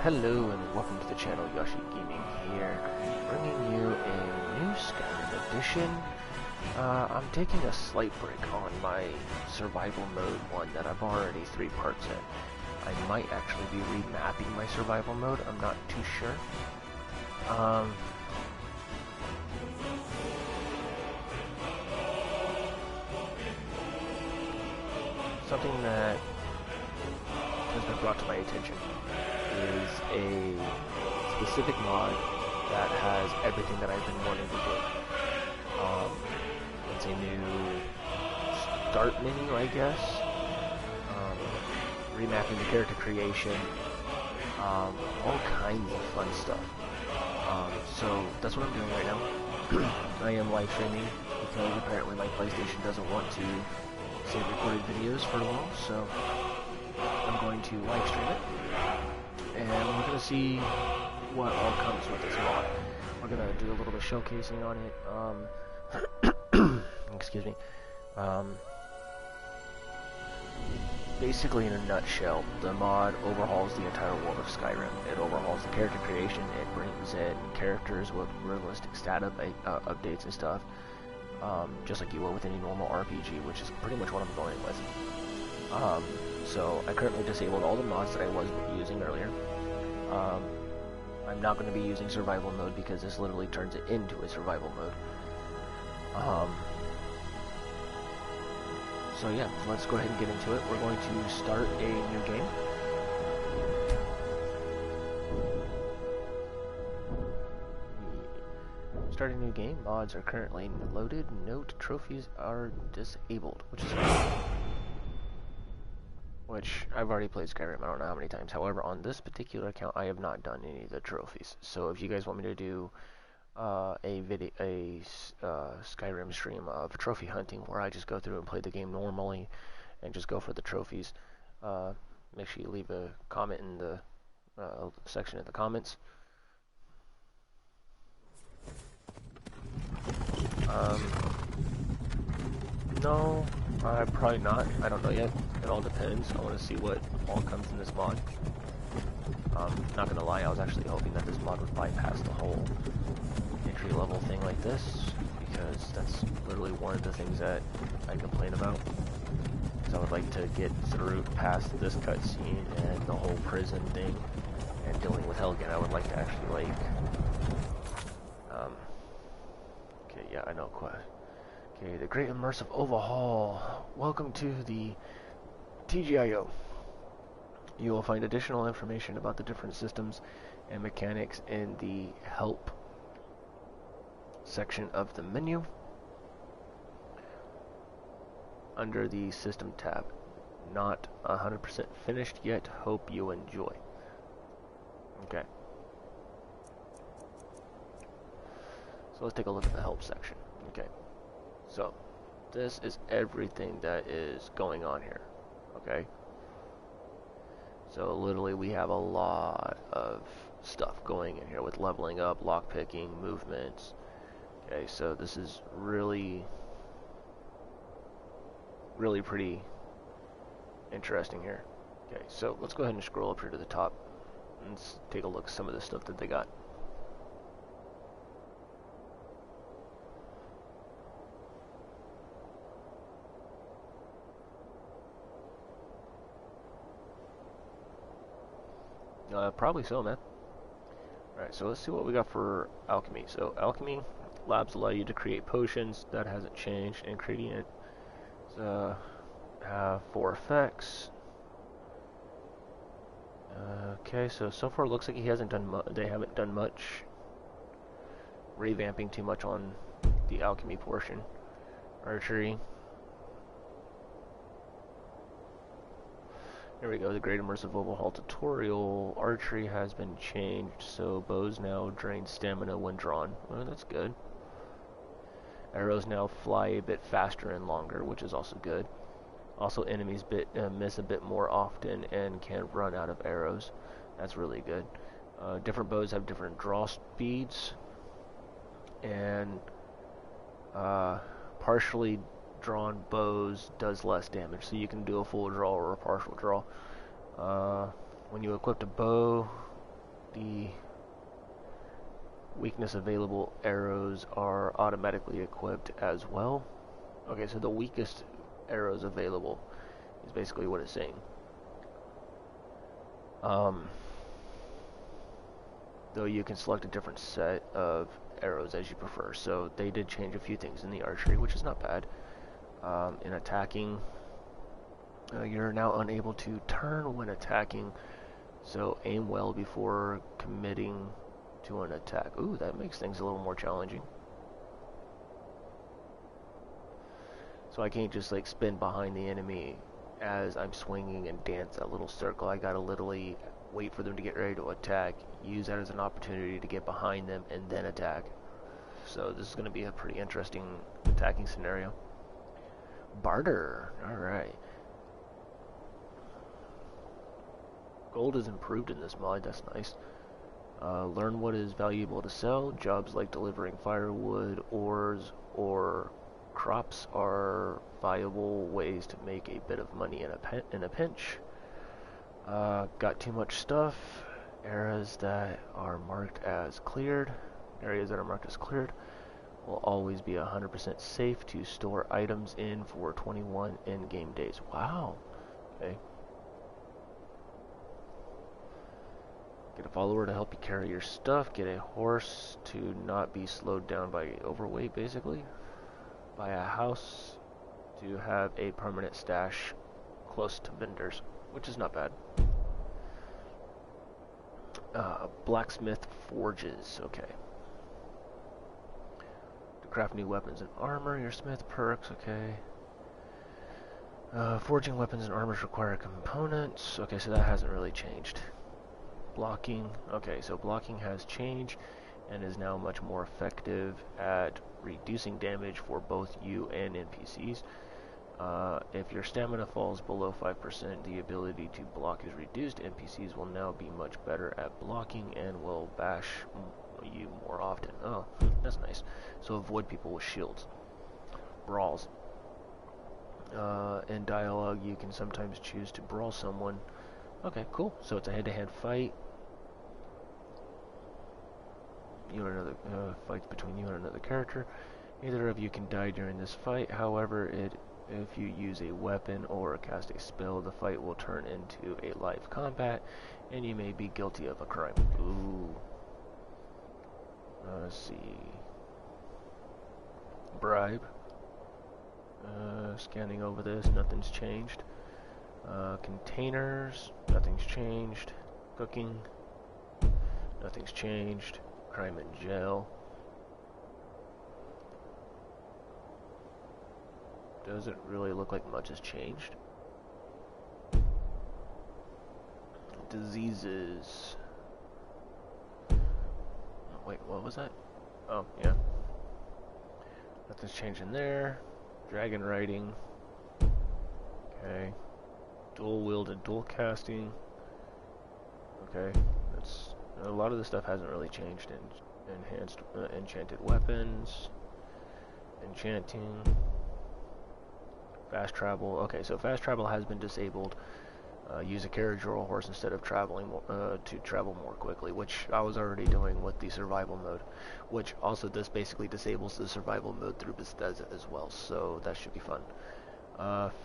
Hello and welcome to the channel. Yashy Gaming here, bringing you a new Skyrim edition. I'm taking a slight break on my survival mode one that I've already 3 parts in. I might actually be remapping my survival mode, I'm not too sure. Something that has been brought to my attention is a specific mod that has everything that I've been wanting to do. It's a new start menu, I guess. Remapping the character creation. All kinds of fun stuff. So that's what I'm doing right now. I am live streaming because apparently my PlayStation doesn't want to save recorded videos for long, so I'm going to live stream it. And we're going to see what all comes with this mod. We're going to do a little bit of showcasing on it. Excuse me. Basically, in a nutshell, the mod overhauls the entire world of Skyrim. It overhauls the character creation. It brings in characters with realistic stat updates and stuff. Just like you would with any normal RPG, which is pretty much what I'm going with. So I currently disabled all the mods that I was using earlier. I'm not going to be using survival mode because this literally turns it into a survival mode. So yeah, let's go ahead and get into it. We're going to start a new game. Start a new game. Mods are currently loaded. Note trophies are disabled, which is fine. Which I've already played Skyrim, I don't know how many times. However, on this particular account, I have not done any of the trophies. So if you guys want me to do a Skyrim stream of trophy hunting, where I just go through and play the game normally, and just go for the trophies, make sure you leave a comment in the section of the comments. No, probably not. I don't know yet. It all depends. I want to see what all comes in this mod. Not gonna lie, I was actually hoping that this mod would bypass the whole entry-level thing like this, because that's literally one of the things that I complain about. Because I would like to get through past this cutscene and the whole prison thing and dealing with Helgen. I would like to actually like. Okay, yeah, I know. Okay, the Great Immersive Overhaul. Welcome to the TGIO. You will find additional information about the different systems and mechanics in the Help section of the menu under the System tab. Not 100% finished yet. Hope you enjoy. Okay. So let's take a look at the Help section. Okay. So, this is everything that is going on here, okay? So, literally, we have a lot of stuff going in here with leveling up, lockpicking, movements. Okay, so this is really pretty interesting here. Okay, so let's go ahead and scroll up here to the top and let's take a look at some of the stuff that they got. Probably so, man. Alright, so let's see what we got for alchemy. So, alchemy labs allow you to create potions. That hasn't changed. Ingredient have 4 effects. Okay, so far it looks like he hasn't done they haven't done much revamping too much on the alchemy portion. Archery. Here we go, the Great Immersive Overhaul tutorial. Archery has been changed, so bows now drain stamina when drawn. Well, that's good. Arrows now fly a bit faster and longer, which is also good. Also, enemies miss a bit more often and can run out of arrows. That's really good. Different bows have different draw speeds, and partially drawn bows does less damage, so you can do a full draw or a partial draw. When you equip a bow the weakness available arrows are automatically equipped as well. Okay, so the weakest arrows available is basically what it's saying. Though you can select a different set of arrows as you prefer. So they did change a few things in the archery, which is not bad. In attacking, you're now unable to turn when attacking, so aim well before committing to an attack. Ooh, that makes things a little more challenging. So I can't just like spin behind the enemy as I'm swinging and dance that little circle. I gotta literally wait for them to get ready to attack, use that as an opportunity to get behind them and then attack. So this is going to be a pretty interesting attacking scenario. Barter, alright. Gold is improved in this mod, that's nice. Learn what is valuable to sell. Jobs like delivering firewood, ores, or crops are viable ways to make a bit of money in a pinch. Got too much stuff. Areas that are marked as cleared will always be 100% safe to store items in for 21 in-game days. Wow. Okay. Get a follower to help you carry your stuff. Get a horse to not be slowed down by overweight, basically. Buy a house to have a permanent stash close to vendors, which is not bad. Blacksmith forges, okay. To craft new weapons and armor, your smith perks, okay. Forging weapons and armors require components, okay, so that hasn't really changed. Blocking, okay, so blocking has changed and is now much more effective at reducing damage for both you and NPCs. If your stamina falls below 5%, the ability to block is reduced. NPCs will now be much better at blocking and will bash you more often. Oh, that's nice. So avoid people with shields. Brawls. In dialogue, you can sometimes choose to brawl someone. Okay, cool. So it's a head-to-head fight. You and another fights between you and another character. Neither of you can die during this fight. However, if you use a weapon or cast a spell, the fight will turn into a live combat, and you may be guilty of a crime. Ooh. Let's see. Bribe. Scanning over this, nothing's changed. Containers, nothing's changed. Cooking, nothing's changed. Crime in jail. Doesn't really look like much has changed. Diseases. Wait, what was that? Oh, yeah. Nothing's changing there. Dragon riding. Okay. Dual wielded, dual casting. Okay. That's a lot of the stuff hasn't really changed. Enhanced enchanted weapons. Enchanting. Fast travel. Okay, so fast travel has been disabled. Use a carriage or a horse instead of traveling to travel more quickly, which I was already doing with the survival mode, which also this basically disables the survival mode through Bethesda as well, so that should be fun.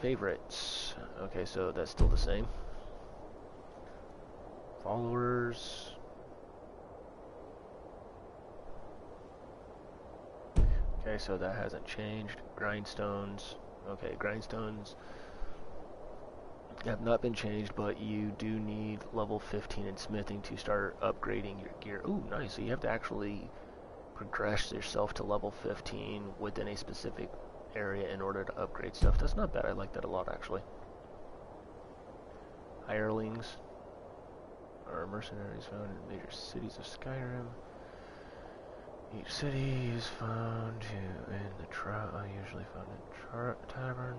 Favorites. Okay, so that's still the same. Followers. Okay, so that hasn't changed. Grindstones. Okay, grindstones have not been changed, but you do need level 15 in smithing to start upgrading your gear. Ooh, nice. So you have to actually progress yourself to level 15 within a specific area in order to upgrade stuff. That's not bad. I like that a lot, actually. Hirelings are mercenaries found in major cities of Skyrim. Each city is found in the usually found in tavern.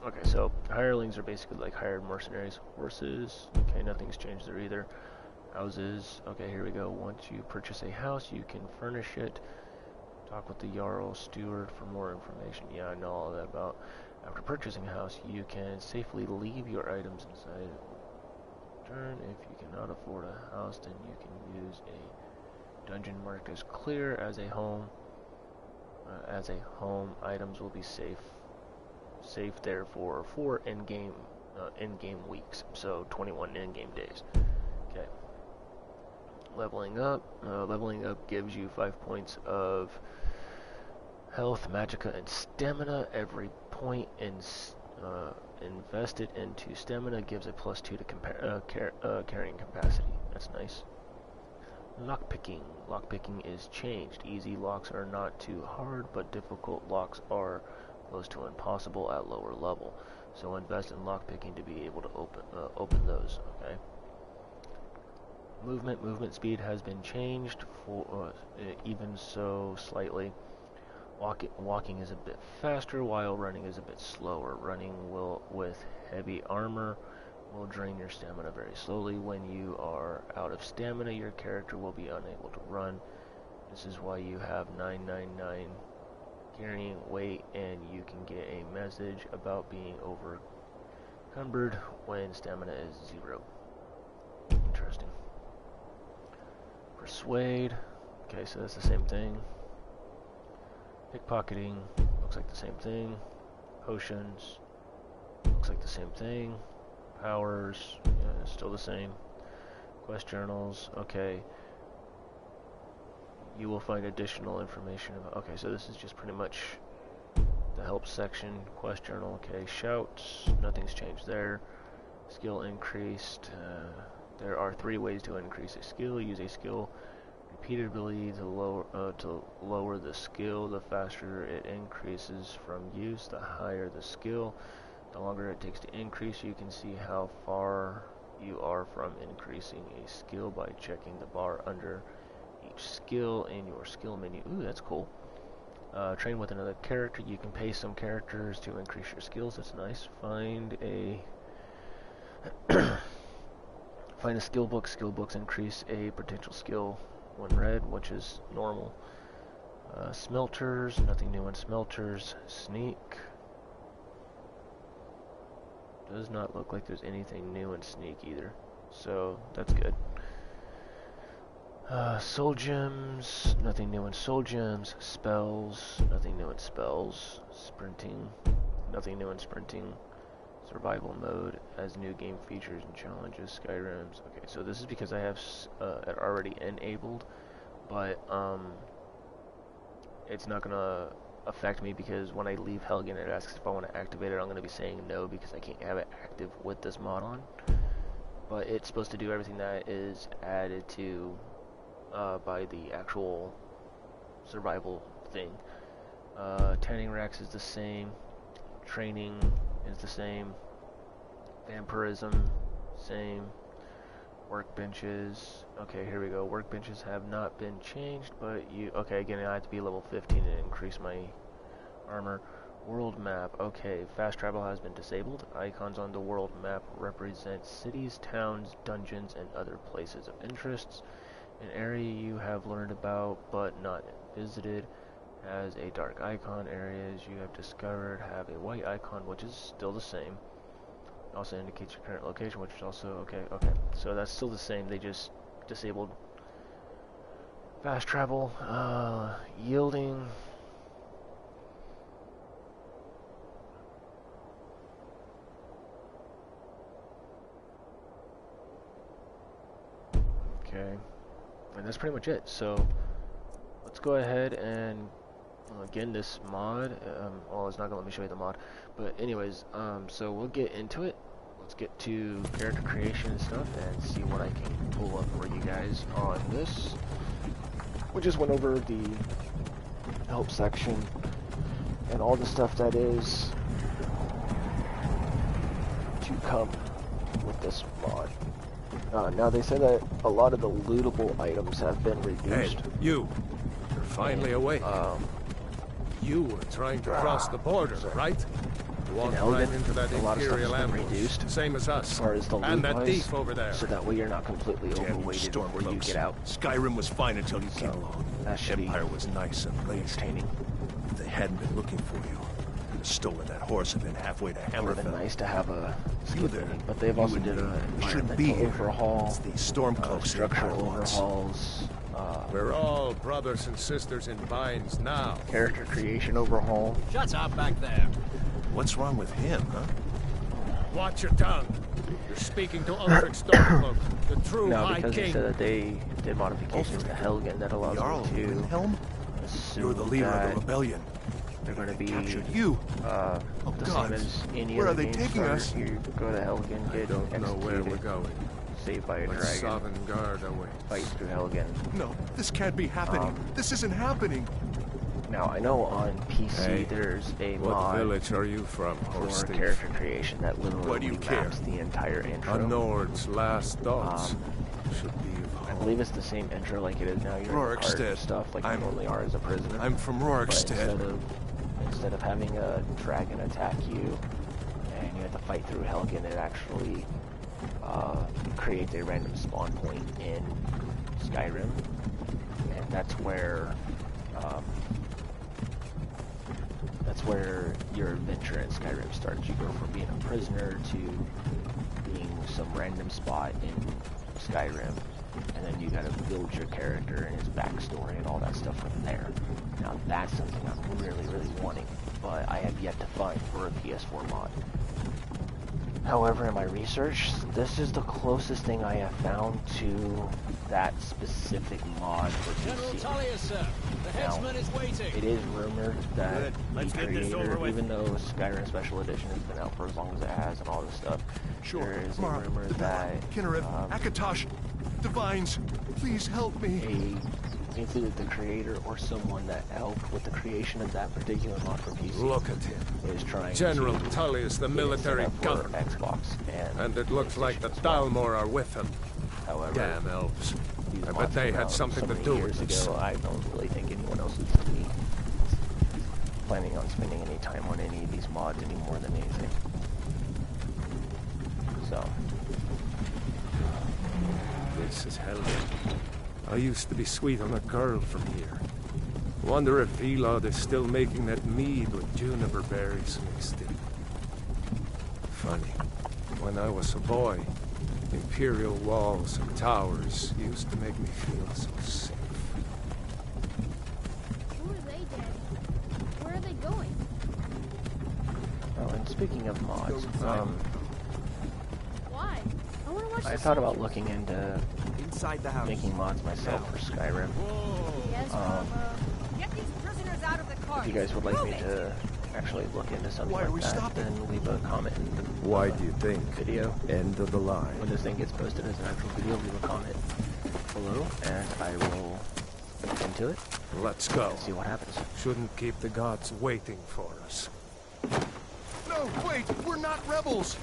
Okay, so hirelings are basically like hired mercenaries. Horses, okay, nothing's changed there either. Houses, okay, here we go. Once you purchase a house, you can furnish it. Talk with the Jarl Steward for more information. Yeah, I know all that about. After purchasing a house, you can safely leave your items inside. Turn. If you cannot afford a house, then you can use a dungeon marked as clear as a home. Items will be safe there for 4 in-game weeks, so 21 in-game days. Okay. Leveling up. Leveling up gives you 5 points of health, magicka, and stamina. Every point invested into stamina gives a +2 to carrying capacity. That's nice. Lockpicking. Lockpicking is changed. Easy locks are not too hard, but difficult locks are close to impossible at lower level. So invest in lockpicking to be able to open those. Okay. Movement speed has been changed for even so slightly. Walking is a bit faster, while running is a bit slower. Running with heavy armor will drain your stamina very slowly. When you are out of stamina, your character will be unable to run. This is why you have 999 carrying weight, and you can get a message about being overcumbered when stamina is 0. Interesting. Persuade. Okay, so that's the same thing. Pickpocketing, looks like the same thing. Potions, looks like the same thing. Powers, yeah, still the same. Quest journals, okay. You will find additional information about, okay, so this is just pretty much the help section. Quest journal, okay. Shouts, nothing's changed there. Skill increased. There are 3 ways to increase a skill. Use a skill repeatedly to lower the skill. The faster it increases from use, the higher the skill. The longer it takes to increase. You can see how far you are from increasing a skill by checking the bar under each skill in your skill menu. Ooh, that's cool. Train with another character. You can pay some characters to increase your skills. That's nice. Find a skill book. Skill books increase a potential skill when read, which is normal. Smelters, nothing new on smelters. Sneak. Does not look like there's anything new in sneak either, so that's good. Soul gems, nothing new in soul gems. Spells, nothing new in spells. Sprinting, nothing new in sprinting. Survival mode as new game features and challenges. Skyrims. Okay, so this is because I have it already enabled, but it's not gonna affect me because when I leave Helgen, it asks if I want to activate it. I'm gonna be saying no because I can't have it active with this mod on. But it's supposed to do everything that is added to by the actual survival thing. Tanning racks is the same. Training is the same. Vampirism, same. Workbenches. Okay, here we go. Workbenches have not been changed, but okay, again, I have to be level 15 to increase my armor. World map. Okay, fast travel has been disabled. Icons on the world map represent cities, towns, dungeons, and other places of interest. An area you have learned about but not visited has a dark icon. Areas you have discovered have a white icon, which is still the same. It also indicates your current location, which is also okay. So that's still the same. They just disabled fast travel. Yielding. Okay, and that's pretty much it. So let's go ahead and again, this mod, well, it's not gonna let me show you the mod, but anyways, so we'll get into it. Let's get to character creation and stuff and see what I can pull up for you guys on this. We just went over the help section and all the stuff that is to come with this mod. Now they said that a lot of the lootable items have been reduced. Hey, you're finally awake. You were trying to cross the border, right? Walked right into that Imperial ambush, same as us, as far as the and that loot thief over there. So that way you're not completely overweighted before you get out. Skyrim was fine until you came along. That should be Empire was nice and lazy. entertaining. If they hadn't been looking for you, have stolen that horse and been halfway to It would have been Hammerfell. nice to have a You skip there. meeting, but they've also did a Should be environmental here. overhaul, It's these Stormcloaks structural overhauls, We're all brothers and sisters in binds now. character creation overhaul. Shut up back there. What's wrong with him, huh? Watch your tongue. You're speaking to Ulfric Stormcloak, the true No, High because they King. said that they did modifications to Helgen that allows Jarl them to Windhelm? You're the assume leader of that the rebellion. they're going to be Captured you. the God. same as any Where other are they game taking starter. us? You go to Helgen, I get don't know where we're executed, going. saved by a But dragon, Sovngarde awaits. fight through Helgen. No, this can't be happening. This isn't happening. Now, I know on PC Hey, there's a What mod village are you from, for horse thief? character creation that literally Why do you care? maps the entire intro. A Nord's last thoughts should be of I home. believe it's the same intro like it is now. You're in cart Rorikstead. and stuff like I'm- you normally are as a prisoner. I'm from But Rorikstead. instead of having a dragon attack you and you have to fight through Helgen, it actually creates a random spawn point in Skyrim, and that's where your adventure in Skyrim starts. You go from being a prisoner to being some random spot in Skyrim, and then you gotta build your character and his backstory and all that stuff from there. Now that's something I'm really, really wanting, but I have yet to find for a PS4 mod. However, in my research, this is the closest thing I have found to that specific mod for General PC. Tullius, sir. The headsman is waiting. It is rumored that Good. Let's the get this over creator, with. even though Skyrim Special Edition has been out for as long as it has and all this stuff, Sure. there is a Mara, rumor that Kinnarev, Akatosh, Divines, please help me. either the creator or someone that helped with the creation of that particular mod for PC Look at him. is trying General to Tullius, the get it set military up for governor. Xbox And it looks like the PlayStation as well. Dalmor are with him. However, Damn elves. these I bet mods they came had out something so to many do years with this. ago, I don't really think anyone else is going to be planning on spending any time on any of these mods any more than anything. So, This is hell. I used to be sweet on a girl from here. Wonder if Elod is still making that mead with juniper berries mixed in. Funny. When I was a boy, imperial walls and towers used to make me feel so safe. Who are they, Daddy? Where are they going? oh, and speaking of mods, Why? I want to watch I the thought about soldiers. looking into Inside the house. making mods myself for Skyrim. Yes, Mama. Get these prisoners out of the car. If you guys would like me to actually look into something Why are we like that, stopping? then leave a comment in the Why do you think? video. End of the line. When this thing gets posted as an actual video, leave a comment below, and I will look into it Let's go. and see what happens. Shouldn't keep the gods waiting for us. No, wait, we're not rebels.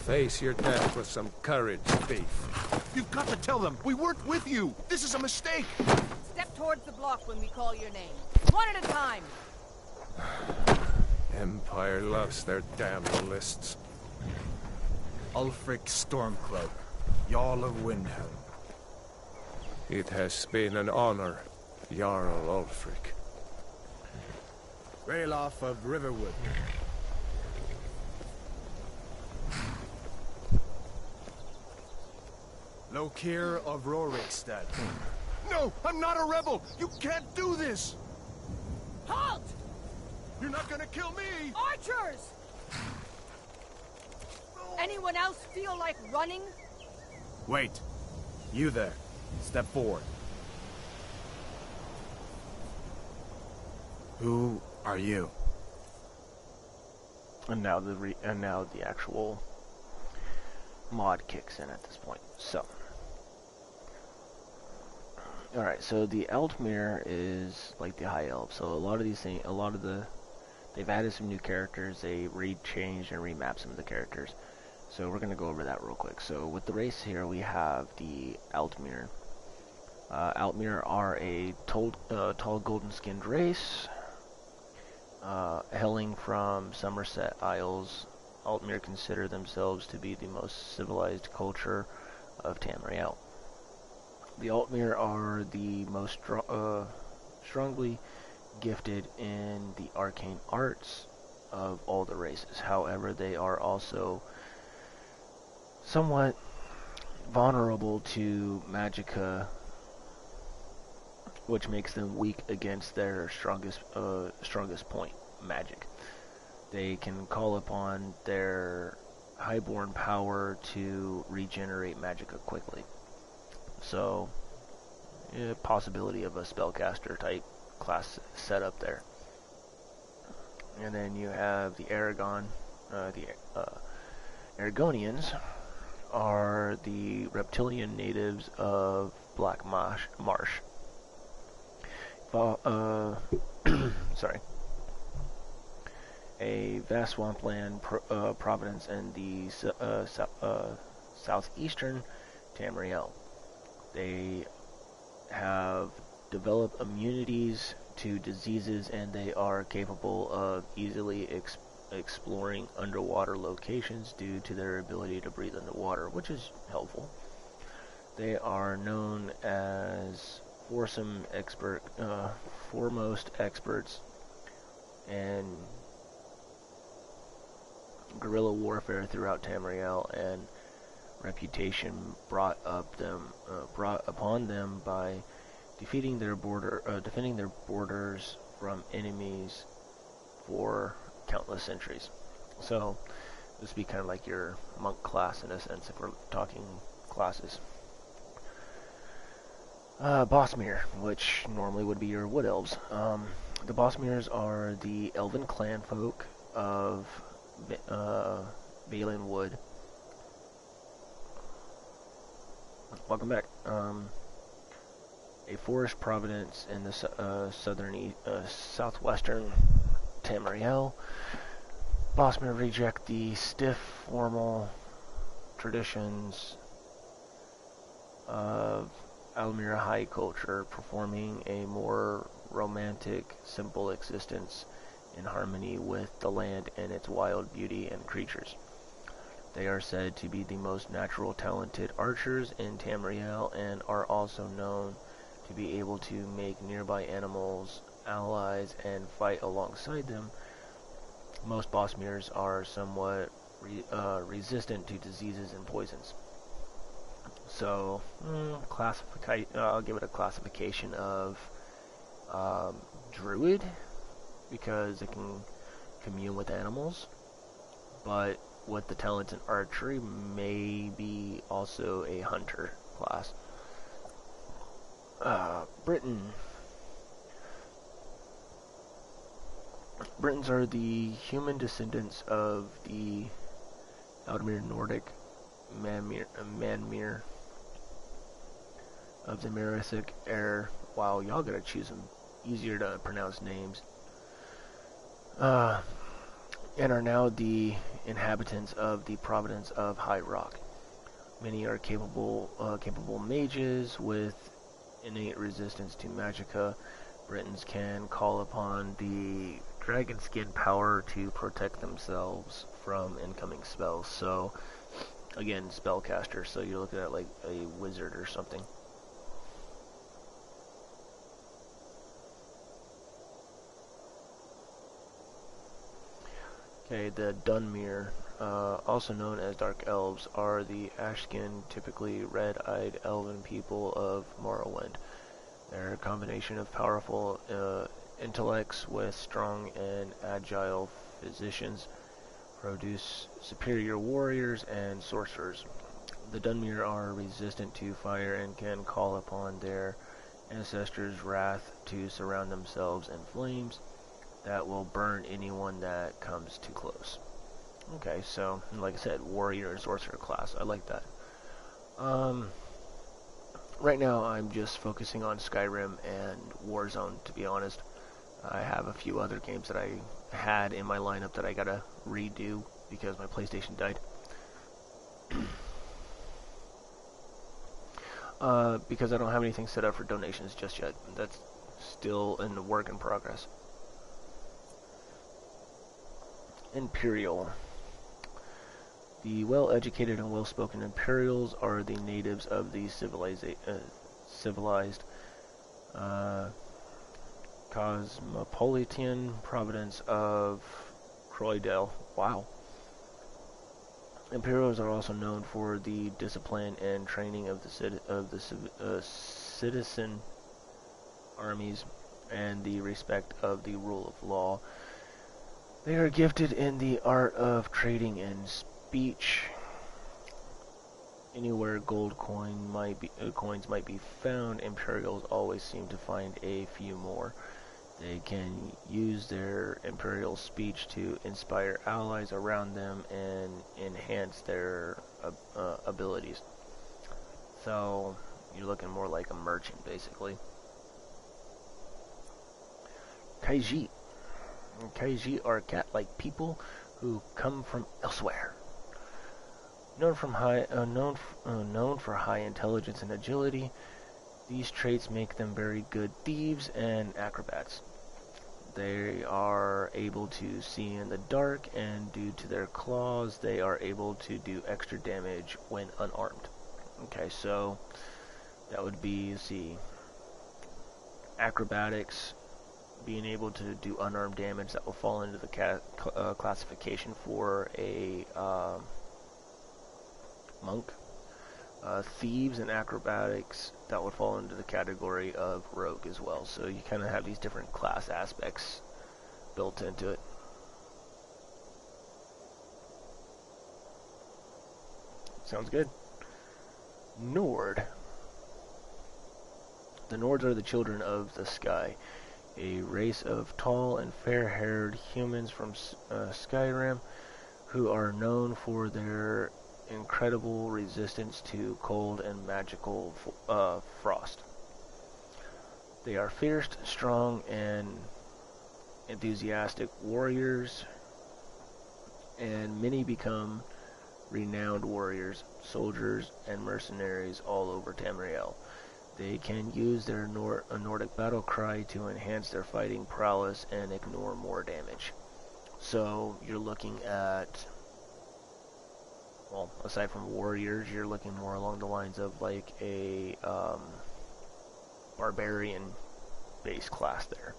Face your death with some courage, thief. You've got to tell them we weren't with you. This is a mistake. Step towards the block when we call your name. One at a time. Empire loves their damn lists. Ulfric Stormcloak, Jarl of Windhelm. It has been an honor, Jarl Ulfric. Ralof of Riverwood. Lokir of Rorikstead. No, I'm not a rebel. You can't do this. Halt! You're not gonna kill me. Archers! Anyone else feel like running? Wait. You there. Step forward. Who are you? And now the actual mod kicks in at this point. So, all right. So the Eldmere is like the High Elves. So a lot of these things, they've added some new characters. They changed and remapped some of the characters. So we're gonna go over that real quick. So with the race here, we have the Altmere. Altmere are a tall golden-skinned race. Hailing from Somerset Isles, Altmere consider themselves to be the most civilized culture of Tamriel. The Altmere are the most strongly gifted in the arcane arts of all the races. However, they are also somewhat vulnerable to magicka, which makes them weak against their strongest point, magic. They can call upon their highborn power to regenerate magicka quickly. So, possibility of a spellcaster type class setup there. And then you have the Aragonians are the reptilian natives of Black Marsh. Sorry. A vast swampland province in the southeastern Tamriel. They have developed immunities to diseases, and they are capable of easily exploring underwater locations due to their ability to breathe underwater, which is helpful. They are known as foremost experts in guerrilla warfare throughout Tamriel, and reputation brought upon them by defending their borders from enemies for countless centuries. So this would be kind of like your monk class in a sense, if we're talking classes. Bosmere, which normally would be your wood elves. The Bosmeres are the elven clan folk of Balin Wood. Welcome back. A forest province in the southwestern Tamriel. Bosmer reject the stiff, formal traditions of Almira high culture, performing a more romantic, simple existence in harmony with the land and its wild beauty and creatures. They are said to be the most natural talented archers in Tamriel, and are also known to be able to make nearby animals allies and fight alongside them. Most Bosmeres are somewhat resistant to diseases and poisons. So, I'll give it a classification of druid, because it can commune with animals, but with the talents in archery, maybe also a hunter class. Britons are the human descendants of the Aldmir Nordic Manmir of the Merisic era. Wow, y'all gotta choose some easier to pronounce names. And are now the inhabitants of the province of High Rock. Many are capable mages with innate resistance to magicka. Britons can call upon the dragon skin power to protect themselves from incoming spells. So, again, spellcaster. So you're looking at like a wizard or something. Okay, the Dunmer, also known as Dark Elves, are the ash-skinned, typically red-eyed elven people of Morrowind. They're a combination of powerful intellects with strong and agile physicians, produce superior warriors and sorcerers. The Dunmer are resistant to fire and can call upon their ancestors' wrath to surround themselves in flames that will burn anyone that comes too close. Okay, so, like I said, warrior and sorcerer class. I like that. Right now, I'm just focusing on Skyrim and Warzone, to be honest. I have a few other games that I had in my lineup that I gotta redo because my PlayStation died. Because I don't have anything set up for donations just yet. That's still in the work in progress. Imperial. The well-educated and well-spoken Imperials are the natives of the civilized cosmopolitan province of Croydale. Wow. Imperials are also known for the discipline and training of the citizen armies and the respect of the rule of law. They are gifted in the art of trading and speech. Anywhere gold coins might be found, Imperials always seem to find a few more. They can use their Imperial speech to inspire allies around them and enhance their abilities. So, you're looking more like a merchant, basically. Kaiji. Kaiji are cat-like people who come from elsewhere. Known for high intelligence and agility, these traits make them very good thieves and acrobats. They are able to see in the dark, and due to their claws, they are able to do extra damage when unarmed. Okay, so that would be, acrobatics, being able to do unarmed damage. That will fall into the classification for a monk. Thieves and acrobatics, that would fall into the category of rogue as well. So you kind of have these different class aspects built into it. Sounds good. Nord. The Nords are the children of the sky, a race of tall and fair-haired humans from Skyrim who are known for their incredible resistance to cold and magical frost. They are fierce, strong, and enthusiastic warriors, and many become renowned warriors, soldiers, and mercenaries all over Tamriel. They can use their Nordic battle cry to enhance their fighting prowess and ignore more damage. So you're looking at, well, aside from warriors, you're looking more along the lines of like a barbarian base class there.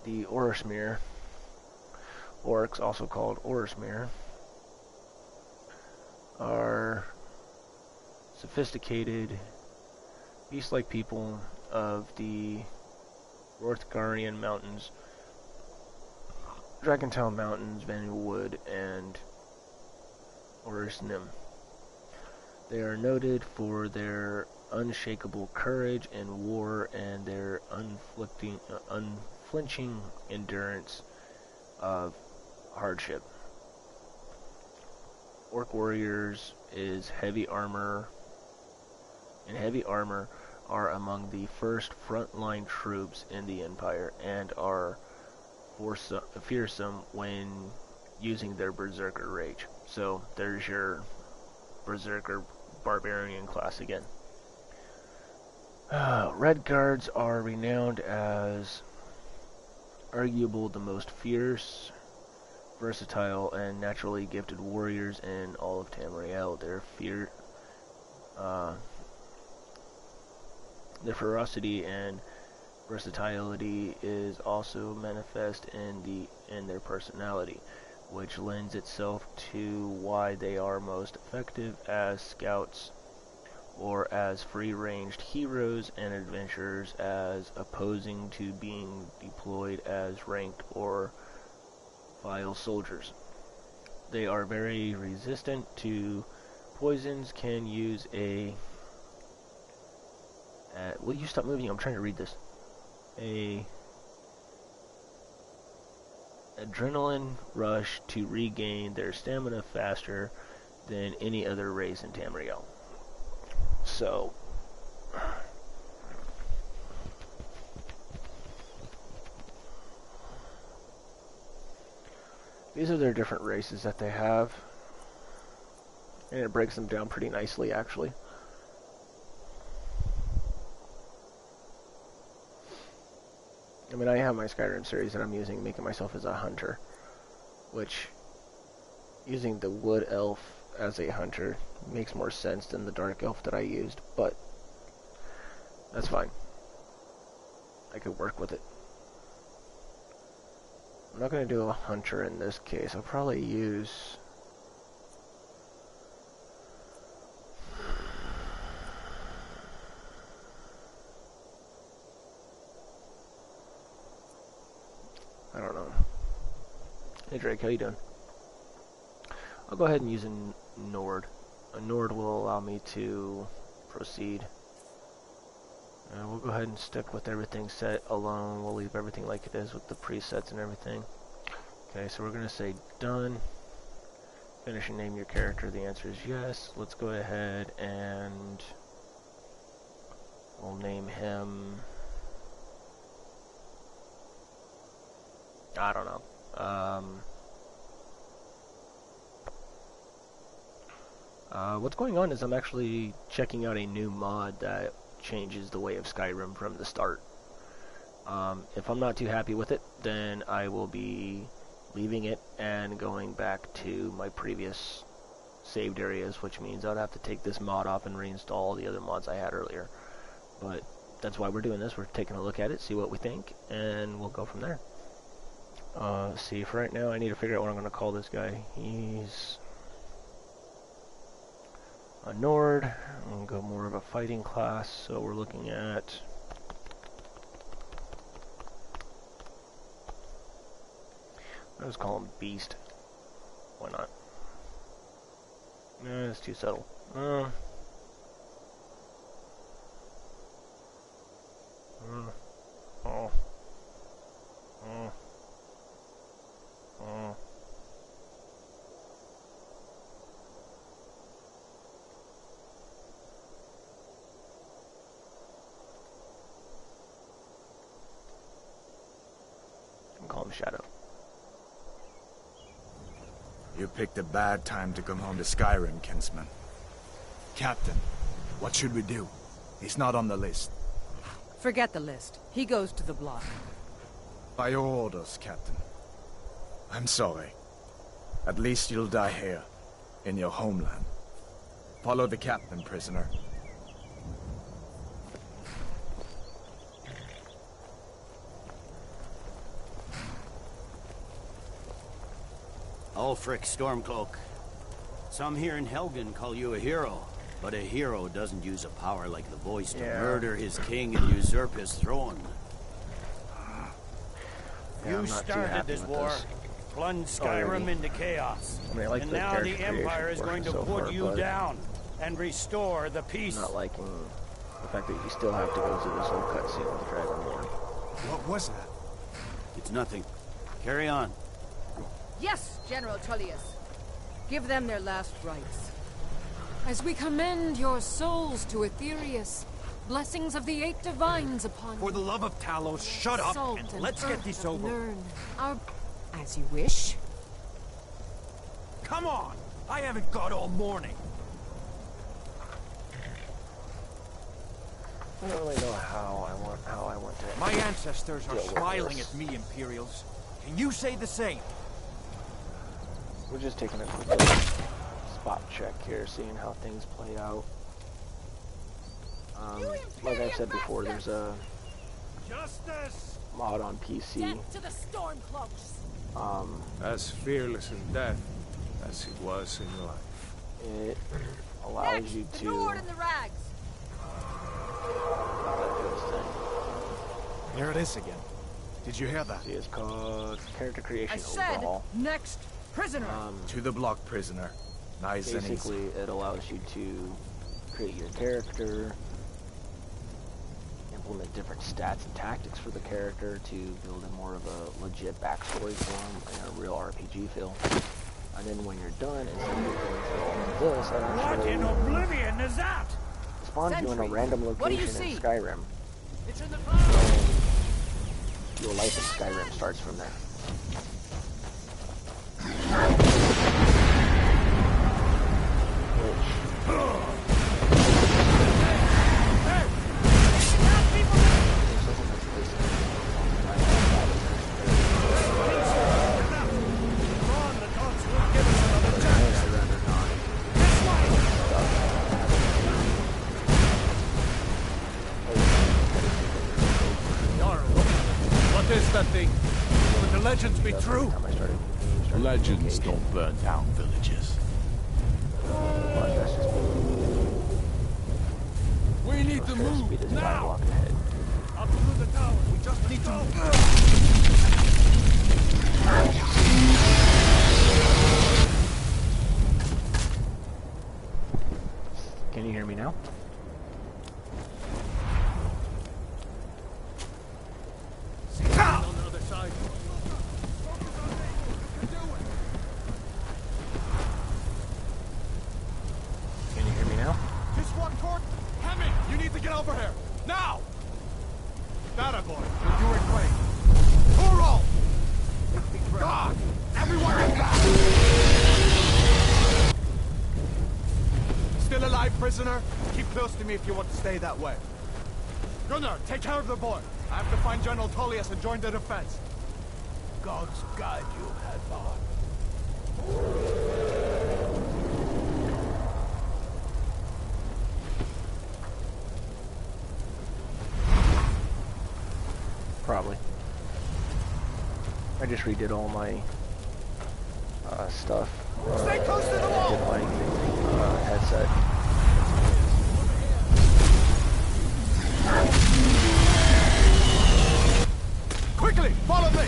The Orismere, orcs, also called Orismere, are sophisticated, beast-like people of the Northgarian Mountains, Dragontown Mountains, Vanwood, and Orisnim. They are noted for their unshakable courage in war and their unflinching endurance of hardship. Orc warriors is heavy armor, and heavy armor are among the first frontline troops in the Empire and are fearsome when using their Berserker Rage. So there's your Berserker Barbarian class again. Red Guards are renowned as arguable the most fierce, versatile, and naturally gifted warriors in all of Tamriel. Their ferocity and versatility is also manifest in their personality, which lends itself to why they are most effective as scouts or as free-ranged heroes and adventurers, as opposing to being deployed as ranked or vile soldiers. They are very resistant to poisons, can use a... will you stop moving? I'm trying to read this. A adrenaline rush to regain their stamina faster than any other race in Tamriel. So, these are their different races that they have, and it breaks them down pretty nicely, actually. I mean, I have my Skyrim series that I'm using, making myself as a hunter, which, using the wood elf as a hunter makes more sense than the dark elf that I used, but that's fine. I could work with it. I'm not going to do a hunter in this case. I'll probably use... I don't know. Hey Drake, how you doing? I'll go ahead and use a Nord. A Nord will allow me to proceed. We'll go ahead and stick with everything set alone. We'll leave everything like it is with the presets and everything. Okay, so we're going to say done. Finish and name your character. The answer is yes. Let's go ahead and we'll name him... I don't know. What's going on is I'm actually checking out a new mod that changes the way of Skyrim from the start. If I'm not too happy with it, then I will be leaving it and going back to my previous saved areas, which means I'd have to take this mod off and reinstall all the other mods I had earlier. But that's why we're doing this. We're taking a look at it, see what we think, and we'll go from there. See, for right now, I need to figure out what I'm going to call this guy. He's a Nord. I'm going to go more of a fighting class, so we're looking at... I'll just call him Beast. Why not? No, it's too subtle. Oh. Call him Shadow. You picked a bad time to come home to Skyrim, kinsman. Captain, what should we do? He's not on the list. Forget the list. He goes to the block. By your orders, Captain. I'm sorry. At least you'll die here, in your homeland. Follow the captain, prisoner. Ulfric Stormcloak. Some here in Helgen call you a hero, but a hero doesn't use a power like the voice to murder his king and usurp his throne. Yeah, You started this war, plunged Skyrim into chaos, I mean, I like and the now the character Empire creation is going to so put far, you but down and restore the peace. I'm not liking the fact that you still have to go through this whole cutscene with Dragonborn. What was that? It's nothing. Carry on. Yes, General Tullius. Give them their last rites. As we commend your souls to Aetherius, blessings of the 8 divines upon For the love of Talos, shut up Salt and let's get earth this of over. Learn our... As you wish. Come on! I haven't got all morning. I don't really know how I want to. My ancestors are deal with smiling this. at me, Imperials. Can you say the same? We're just taking a quick spot check here, seeing how things play out. Like I said before, there's a Justice! mod on PC. Death to the Stormcloaks! As fearless in death as he was in life. It allows Next, you the to Nord and the Rags. Here it is again. Did you hear that? see, it's called character creation I said, overhaul. next prisoner. To the block, prisoner. Nice and easy. Basically, it allows you to create your character, implement different stats and tactics for the character to build a more of a legit backstory for him and a real RPG feel. And then when you're done, instead of going through all of this, it What actually in oblivion is that? spawns you in a Sentry. random What do you location in see? Skyrim. It's in the clouds! And your life in Skyrim starts from there. anything. Could the legends be true? Time I started Legends don't burn down villages. But that's just We need to move speed is 5 now. block ahead. Up through the tower. We just need to. Can you hear me now? On the other side. Can you hear me now? This one court. Hemming, you need to get over here now. That boy, you're doing great. Oral. God, everyone is back. Still alive, prisoner? Keep close to me if you want to stay that way. Gunnar, take care of the boy. I have to find General Tullius and join the defense. Gods guide you, Hadvar. Probably. I just redid all my stuff. Stay close to the wall! Did my headset. Quickly, follow me!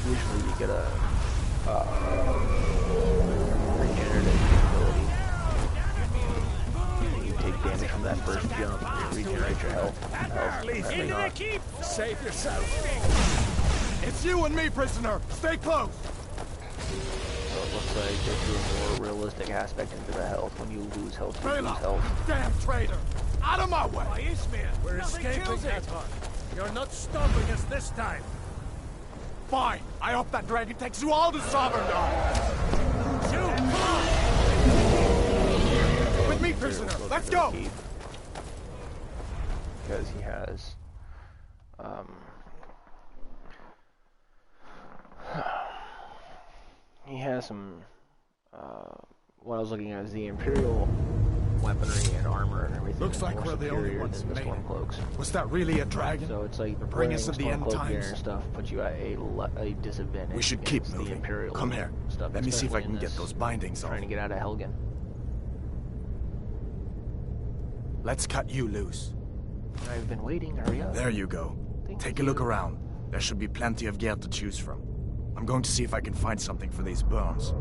Usually you get a regenerative ability. You take damage from that first jump, you regenerate your health. Apparently not. Save yourself. It's you and me, prisoner! Stay close! So it looks like they do a more realistic aspect into the health. When you lose health, you lose Bela, health. damn traitor! Out of my way! We're escaping, Hadvar. You're not stopping us this time. Fine! I hope that dragon takes you all to Sovereign. Shoot! Come on! With me, prisoner! Let's go! Because he has some what I was looking at is the Imperial weaponry and armor and everything. Looks is like more we're the only superior ones than the making it. Stormcloaks. Was that really a dragon? So it's like bring wearing us to the end Stormcloak gear times. and stuff puts you at a disadvantage. We should keep against moving. The Imperial Come here. stuff, Let me see if I especially can in get this those bindings off. Trying to get out of Helgen. Let's cut you loose. I've been waiting. Hurry up. There you go. Thank Take a you. look around. There should be plenty of gear to choose from. I'm going to see if I can find something for these burns.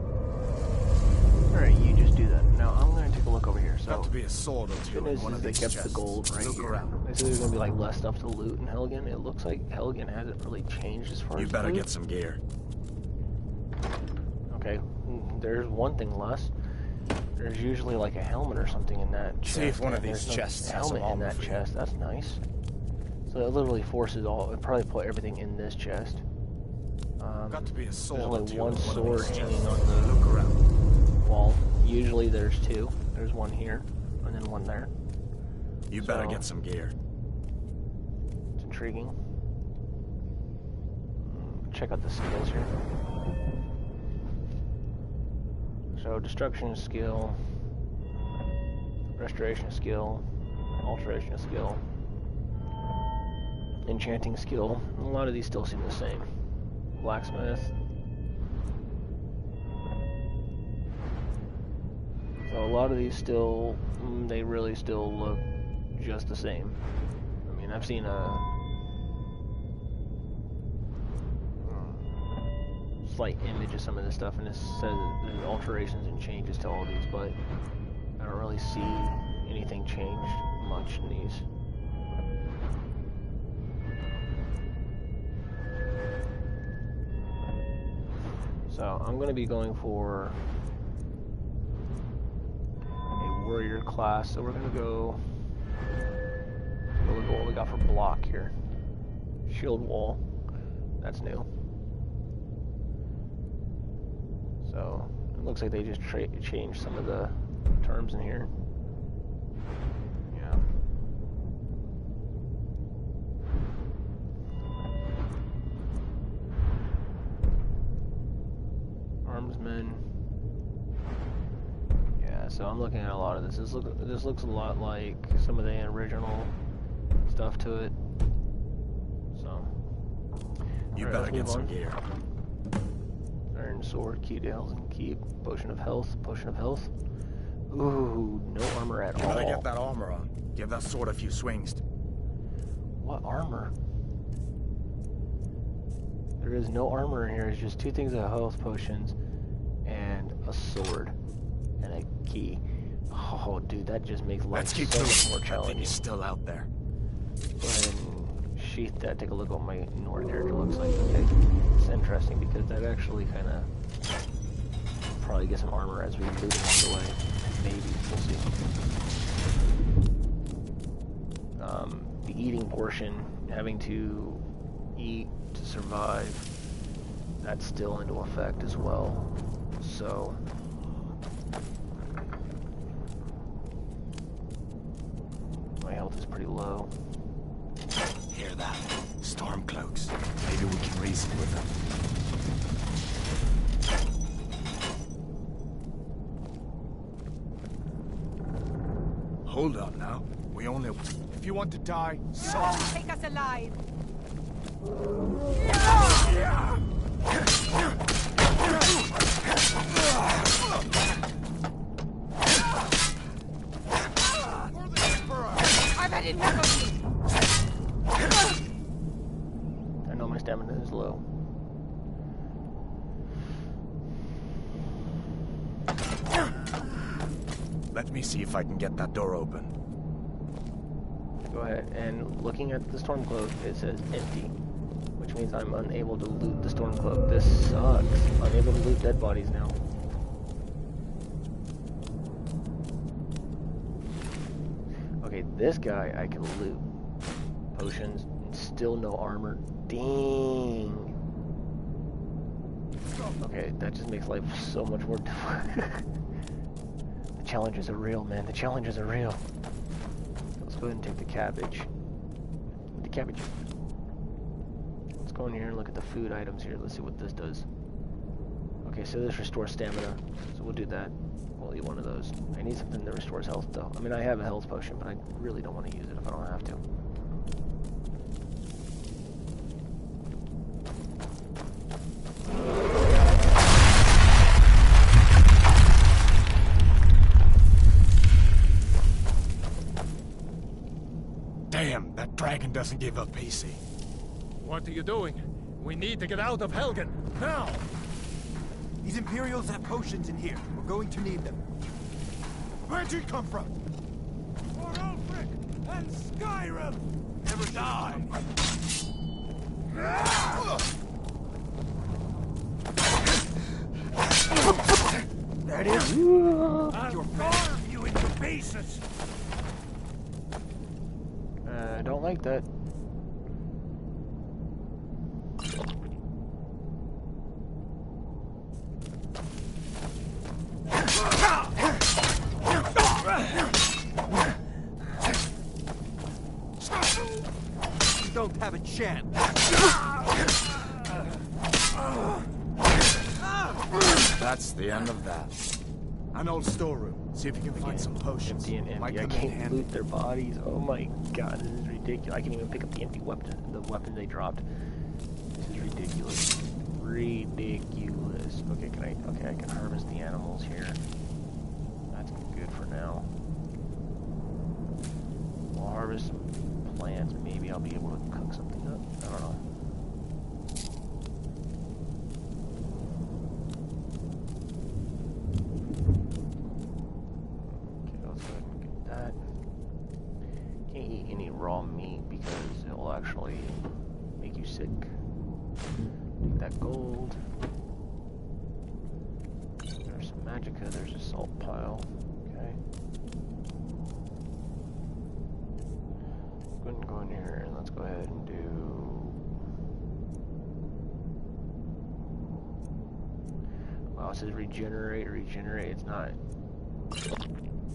Alright, you just do that. Now I'm going to take a look over here. So Got to be a sword or two good in news one is of they these kept chests. the gold right Look here. around. They said there's going to be like less stuff to loot in Helgen. It looks like Helgen hasn't really changed as far You as better loot. get some gear. Okay, there's one thing less. There's usually like a helmet or something in that chest. See if one of and these there's no chests has some helmet in armor that for you. chest. That's nice. So it literally forces all. It probably put everything in this chest. Got to be a sword There's or only two one in one of sword these hanging chests. on the Look around. wall. Usually there's two. There's one here, and then one there. You better So- get some gear. It's intriguing. Check out the skills here. So destruction skill, restoration skill, alteration skill, enchanting skill. A lot of these still seem the same. Blacksmith. So a lot of these still, they really still look just the same. I mean, I've seen a slight image of some of this stuff, and it says that there's alterations and changes to all these, but I don't really see anything changed much in these. So I'm going to be going for a warrior class. So we're going to go. Look at what we got for block here. Shield wall. That's new. So it looks like they just changed some of the terms in here. Yeah. Armsmen. Yeah, so I'm looking at a lot of this. This looks a lot like some of the original stuff to it. You Alright, better let's get move some on. gear. Iron sword, key to health and keep. Potion of health, potion of health. Ooh, no armor at You all. better get that armor on. Give that sword a few swings. What armor? There is no armor in here. It's just 2 things of health potions and a sword and a key. Oh, dude, that just makes life Let's keep so much moving. more I think challenging. he's still out there. Go ahead and sheath that. Take a look at what my Nord character looks like. Okay, it's interesting because that actually kind of probably get some armor as we loot along the way. Maybe we'll see. The eating portion, having to eat to survive, that's still into effect as well. So my health is pretty low. Hear that? Storm cloaks. Maybe we can reason with them. Hold on now. We only... If you want to die, so... Take us alive. I've had enough of you. I know my stamina is low. Let me see if I can get that door open. Go ahead, and looking at the storm cloak, it says empty, which means I'm unable to loot the storm cloak. This sucks. Unable to loot dead bodies now. Okay, this guy I can loot. Potions, and still no armor. Dang. Okay, that just makes life so much more difficult. The challenges are real, man. The challenges are real. Let's go ahead and take the cabbage. The cabbage. Let's go in here and look at the food items here. Let's see what this does. Okay, so this restores stamina. So we'll do that. We'll eat one of those. I need something that restores health, though. I mean, I have a health potion, but I really don't want to use it if I don't have to. Damn, that dragon doesn't give up easy. What are you doing? We need to get out of Helgen, now! These Imperials have potions in here. We're going to need them. Where'd you come from? For Ulfric and Skyrim! Never die! There it is. I'll carve you into pieces! I don't like that. You don't have a chance. That's the end of that. An old storeroom. See if you can find some potions. Empty and empty. Might I come in can't handy. loot their bodies. Oh my god, this is ridiculous. I can't even pick up the empty weapon, the weapon they dropped. This is ridiculous. Ridiculous. Okay, okay, I can harvest the animals here. That's good for now. We'll harvest some plants. Maybe I'll be able to cook something up. I don't know. Raw meat because it will actually make you sick. Take that gold. There's some magicka, there's a salt pile. Okay. Let's go ahead and go in here and let's go ahead and do... Wow, it says regenerate. It's not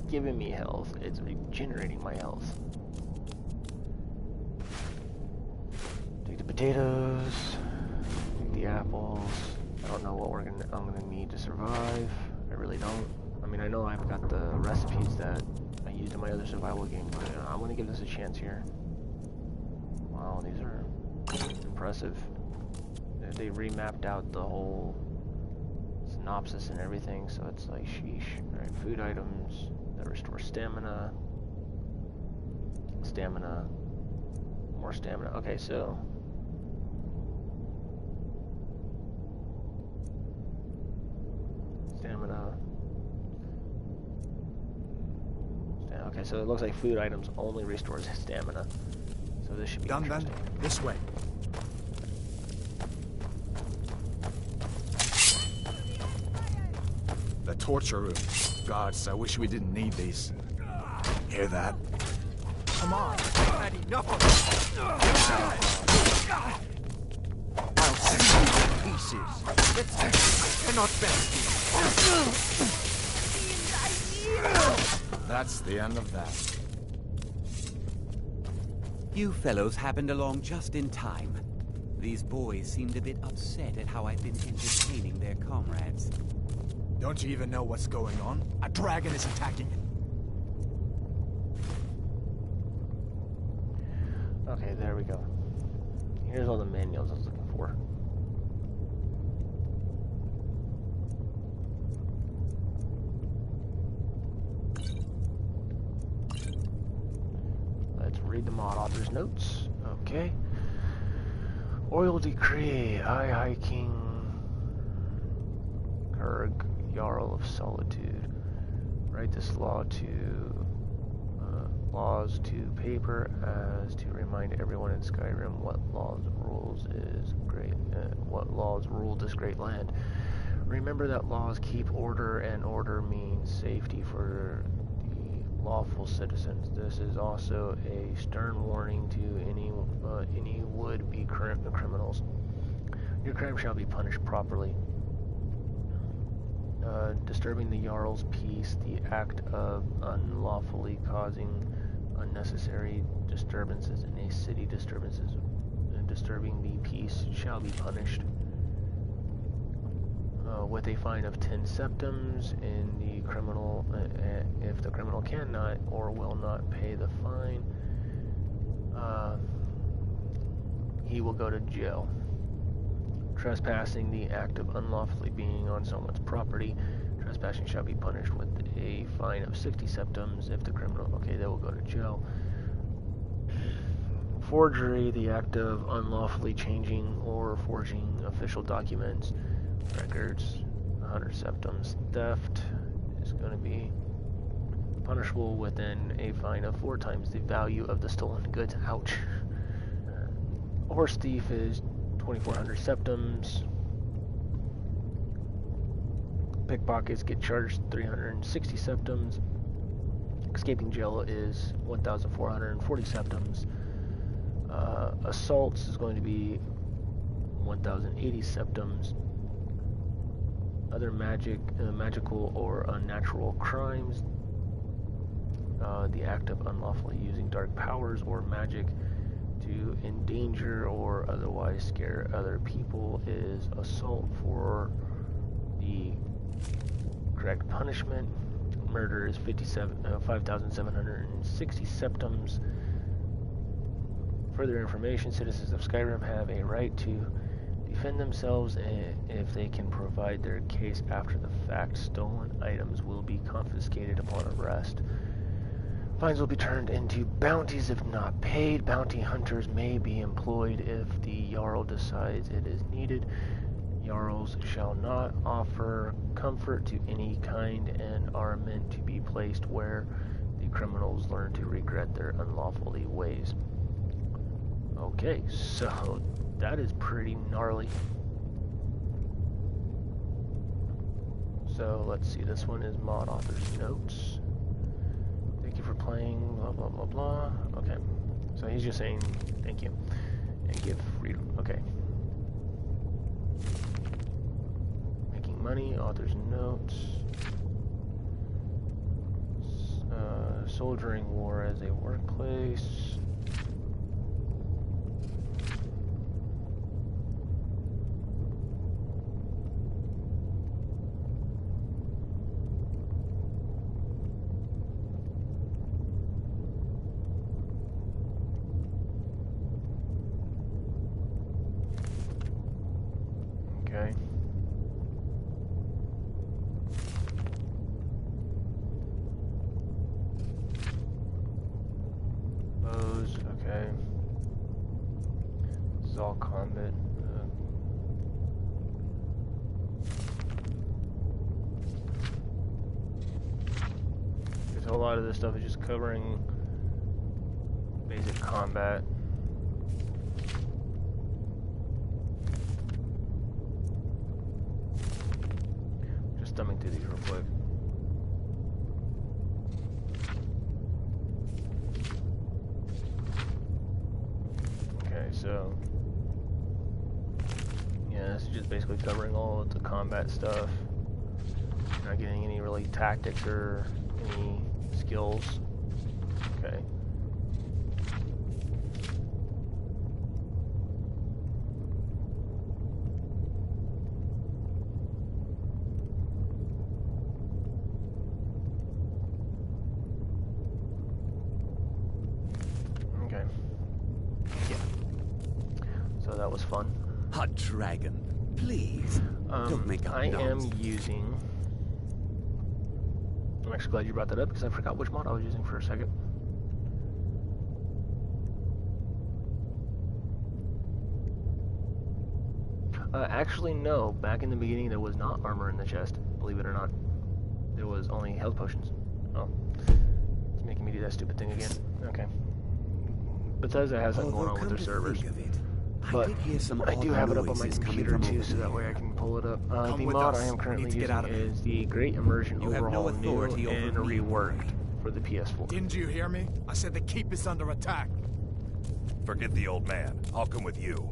giving me health, it's regenerating my health. Potatoes, the apples. I don't know what I'm gonna need to survive. I really don't. I mean, I know I've got the recipes that I used in my other survival game, but I'm gonna give this a chance here. Wow, these are impressive. they remapped out the whole synopsis and everything, so it's like sheesh. Alright, food items that restore stamina. Stamina. More stamina. Okay, so stamina. Okay, so it looks like food items only restores stamina. So this should be Done then. This way. The torture room. Gods, I wish we didn't need these. Hear that? Come on. I've had enough of it. I'll see you in pieces. I cannot bear these. That's the end of that. You fellows happened along just in time. These boys seemed a bit upset at how I've been entertaining their comrades. Don't you even know what's going on? A dragon is attacking it. Okay, there we go. Here's all the manuals I was looking for. Let's read the mod author's notes. Okay. Oil Decree, I High King Kurg, Jarl of Solitude. Write this laws to paper as to remind everyone in Skyrim what laws rule this great land. Remember that laws keep order, and order means safety for the lawful citizens. This is also a stern warning to any would-be criminals. Your crime shall be punished properly. Disturbing the Jarl's peace, the act of unlawfully causing unnecessary disturbances in a city, disturbing the peace shall be punished with a fine of 10 septums. In the criminal, if the criminal cannot or will not pay the fine, he will go to jail. Trespassing, the act of unlawfully being on someone's property. Trespassing shall be punished with a fine of 60 septums. If the criminal, okay, they will go to jail. Forgery, the act of unlawfully changing or forging official documents, records, 100 septums. Theft is going to be punishable within a fine of 4 times the value of the stolen goods. Ouch. Horse thief is 2,400 septums. Pickpockets get charged 360 septums. Escaping jail is 1,440 septums. Assaults is going to be 1,080 septums. Other magical or unnatural crimes, the act of unlawfully using dark powers or magic to endanger or otherwise scare other people is assault for the correct punishment. Murder is 5,760 septums. Further information, citizens of Skyrim have a right to defend themselves if they can provide their case after the fact. Stolen items will be confiscated upon arrest. Fines will be turned into bounties if not paid. Bounty hunters may be employed if the Jarl decides it is needed. Jarls shall not offer comfort to any kind and are meant to be placed where the criminals learn to regret their unlawfully ways. Okay, so that is pretty gnarly. So let's see, this one is mod author's notes. Thank you for playing, blah blah blah blah. Okay, so he's just saying thank you and give freedom. Okay. Making money, author's notes. Soldiering war as a workplace. all combat. Because a lot of this stuff is just covering basic combat. Just thumbing through these real quick. So, yeah, this is just basically covering all of the combat stuff. Not getting any really tactics or any skills. Okay. That was fun. Hot dragon, please. Don't make up nonsense. Am using... I'm actually glad you brought that up because I forgot which mod I was using for a second. Actually, no. Back in the beginning, there was not armor in the chest. Believe it or not. There was only health potions. Oh. It's making me do that stupid thing again. Okay. Bethesda has something going on with their servers. But I do have it up on my computer too, so that way I can pull it up. The mod I am currently using is the Great Immersion Overhaul New and Reworked for the PS4. Didn't you hear me? I said the keep is under attack. Forget the old man. I'll come with you.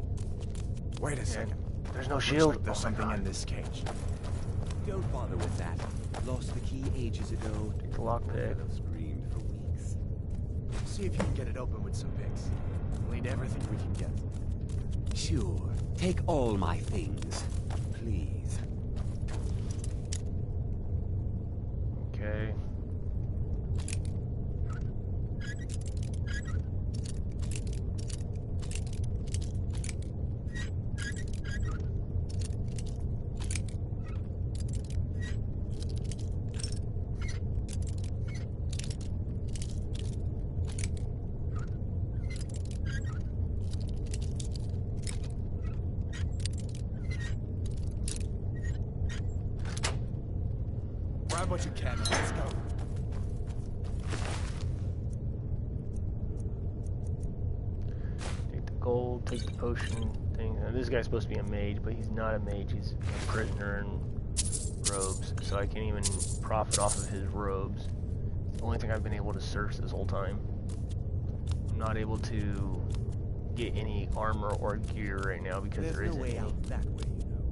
Wait a second. There's no shield. Like there's something in this cage. Don't bother with that. Lost the key ages ago. Take the lockpick. Screamed for weeks. See if you can get it open with some picks. We'll need everything we can get. Sure. Take all my things, please. Okay. Grab what you can. Let's go. Take the gold, take the potion thing. Now, this guy's supposed to be a mage, but he's not a mage. He's a prisoner in robes, so I can't even profit off of his robes. It's the only thing I've been able to search this whole time. I'm not able to get any armor or gear right now because there isn't any. Out that way, you know.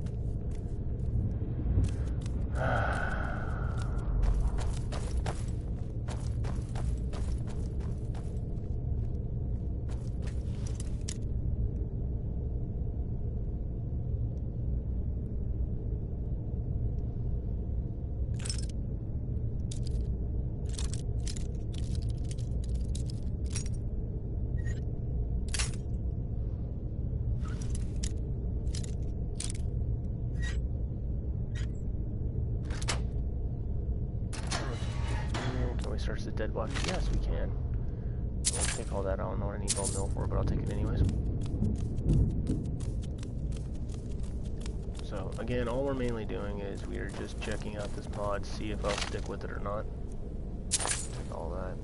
Search the dead body. Yes, we can. We'll take all that. I don't know what I need gold mill for, but I'll take it anyways. So, again, all we're mainly doing is we are just checking out this mod, see if I'll stick with it or not. Take all that.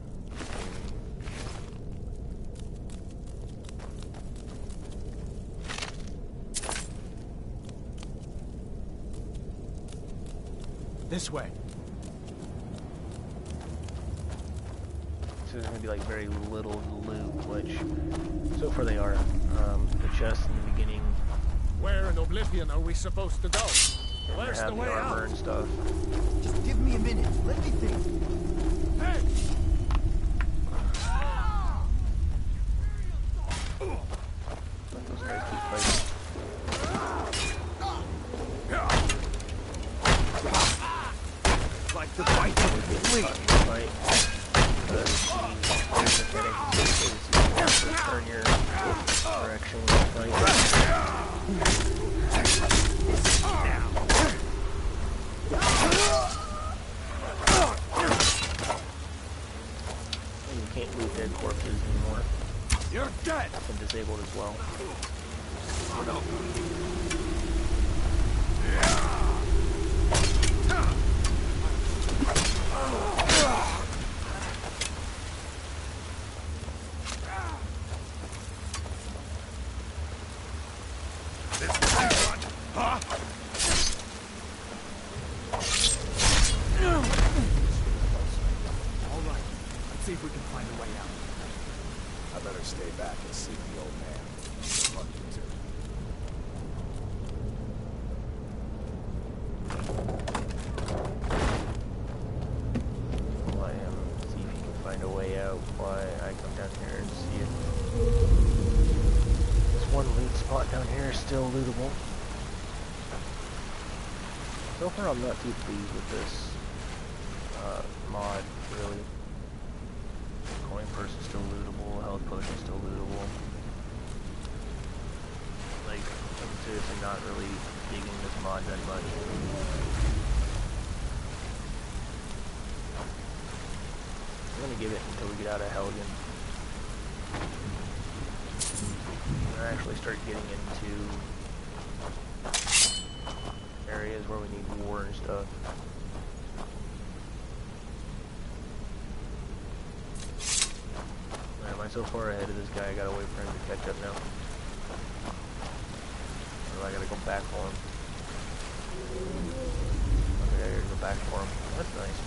This way. So there's going to be like very little loot, which so far they are. The chest in the beginning. Where in Oblivion are we supposed to go? Where's have the the way armor out? and stuff. Just give me a minute. Let me think. Hey! Let those guys keep fighting. Like the fight of the fleet. Fight. Turn your direction with the fight. You can't loot dead corpses anymore. You're dead! I've been disabled as well. Oh no. See if we can find a way out. I better stay back and see the old man. Fuck you too. Well, I am. See if you can find a way out. Why I come down here and see if this one loot spot down here is still lootable. So far, I'm not too pleased with this mod, really. Coin purse is still lootable, health potion is still lootable. Like, I'm seriously not really digging this mod that much. I'm gonna give it until we get out of Helgen. And actually start getting into areas where we need war and stuff. Am I so far ahead of this guy? I gotta wait for him to catch up now. Or I gotta go back for him. Okay, I gotta go back for him. That's nice.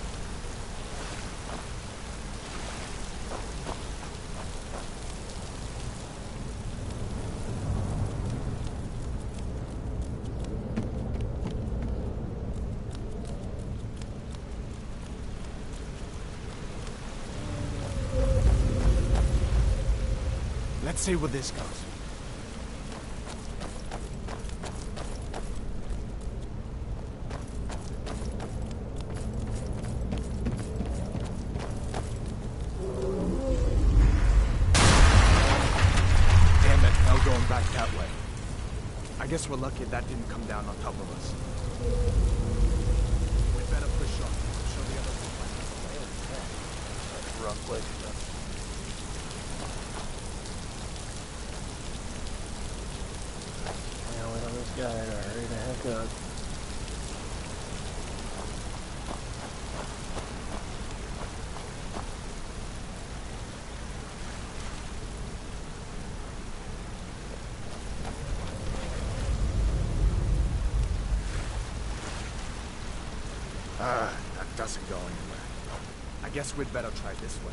Let's see where this goes. Damn it, now going back that way. I guess we're lucky that didn't come down on top of us. We better push on. Show the others the way. That's rough place stuff. Guy to hurry the heck up. That doesn't go anywhere. I guess we'd better try this way.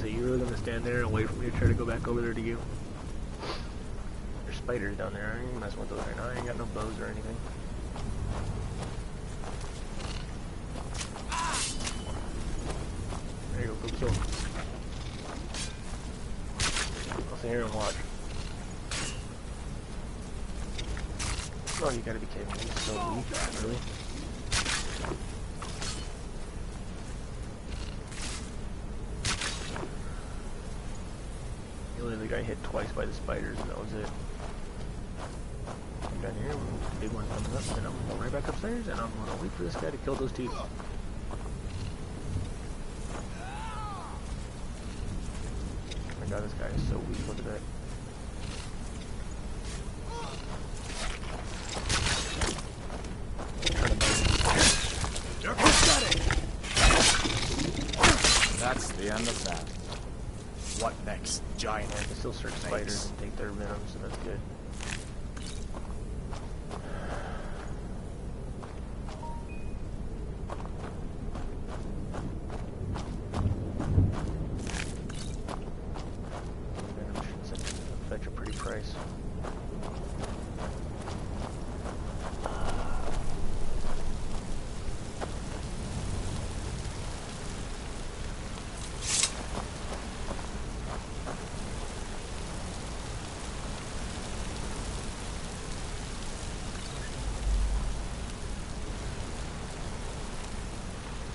You really gonna stand there and wait for me to try to go back over there to you? There's spiders down there. I ain't messing with those right now. I ain't got no bows or anything. There you go, go kill him. I'll sit here and watch. Oh, you gotta be kidding me. He's so weak, really. Literally got hit twice by the spiders and that was it. Down here, big one comes up, and I'm going right back upstairs, and I'm gonna wait for this guy to kill those two. Oh my god, this guy is so weak, look at that. That's the end of that. What next? Giant. I can still search spiders and take their venom, so that's good. Venom should fetch a pretty price.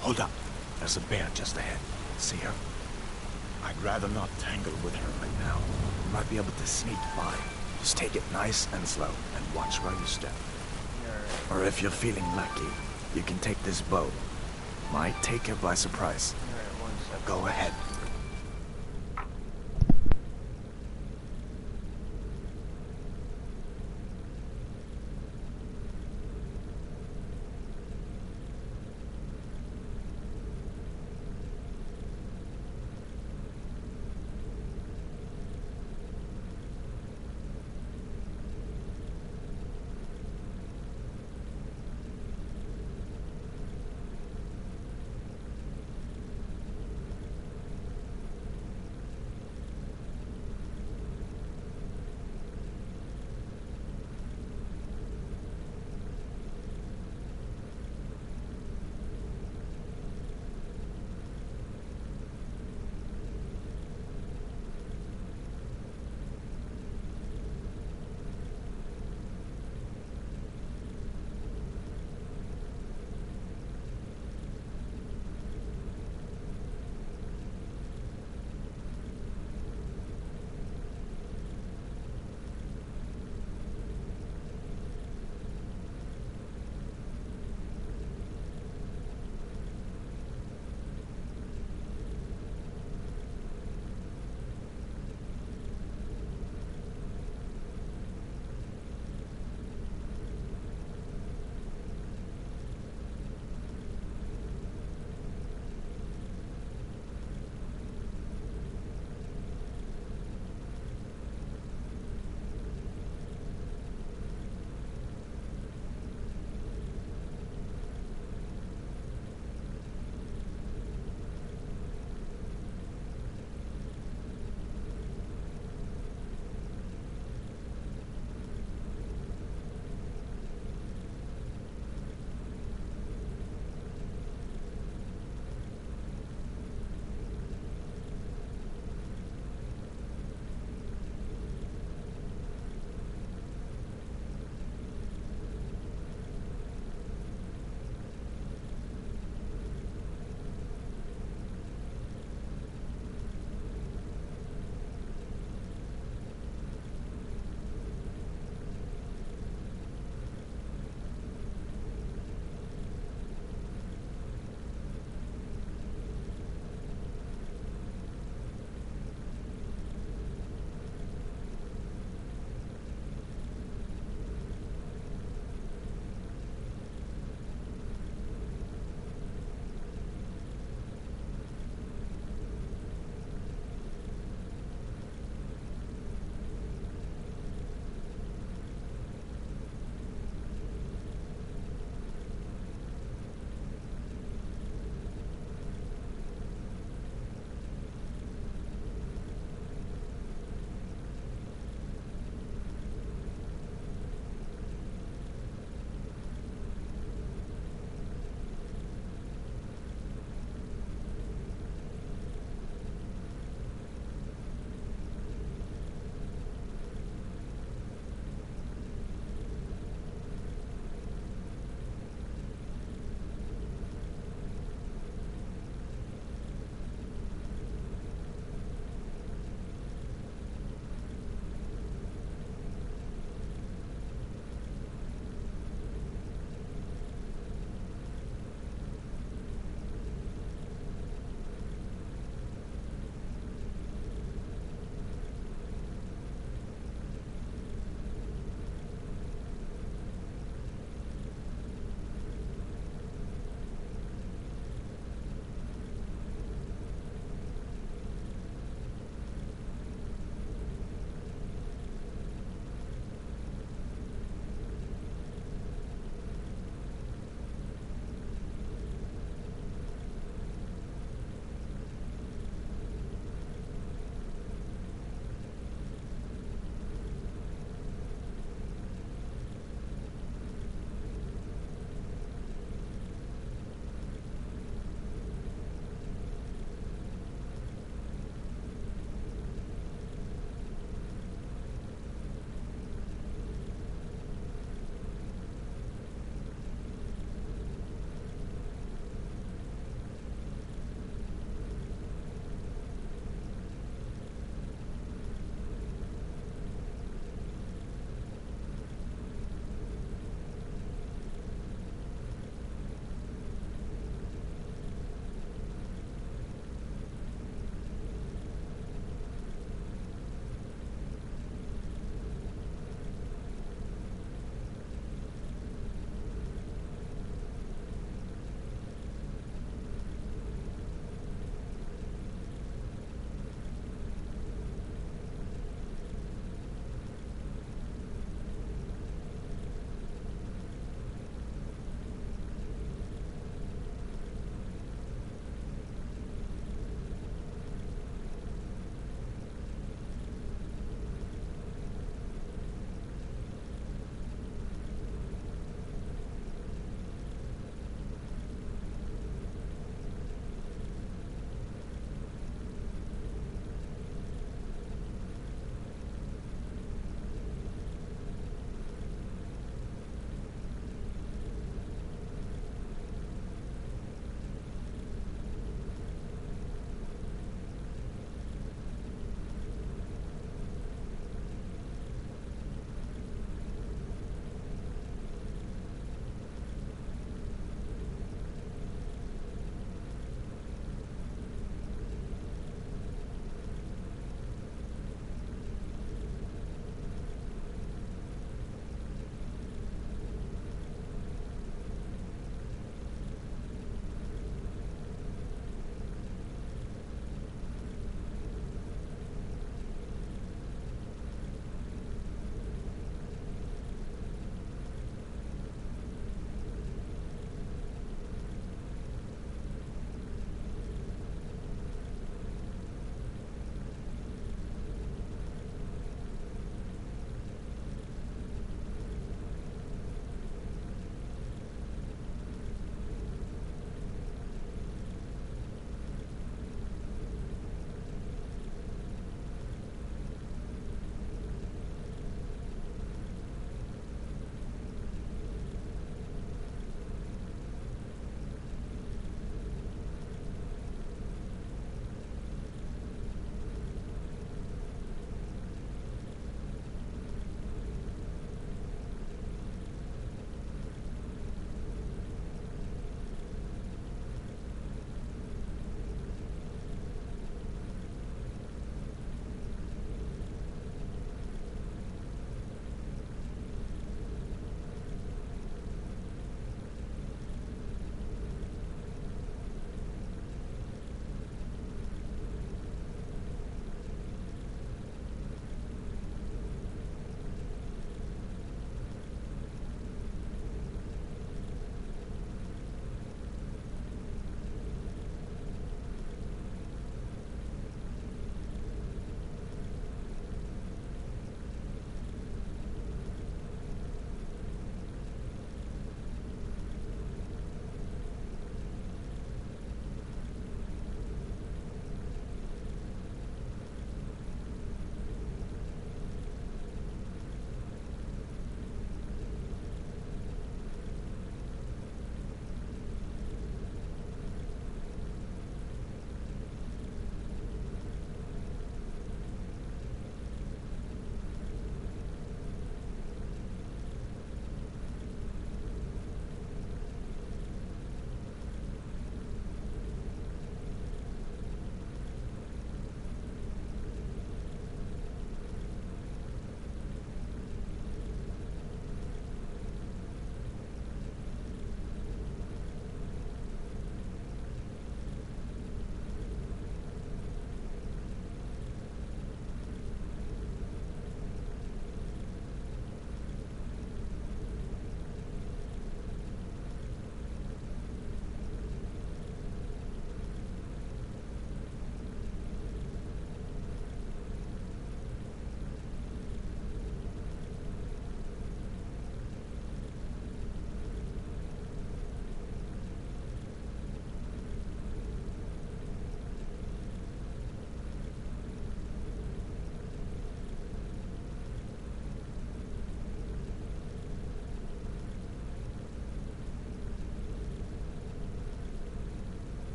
Hold up. There's a bear just ahead. See her? I'd rather not tangle with her right now. You might be able to sneak by. Just take it nice and slow, and watch where you step. Yeah, Or if you're feeling lucky, you can take this bow. Might take you by surprise. Alright, 1 second. Go ahead.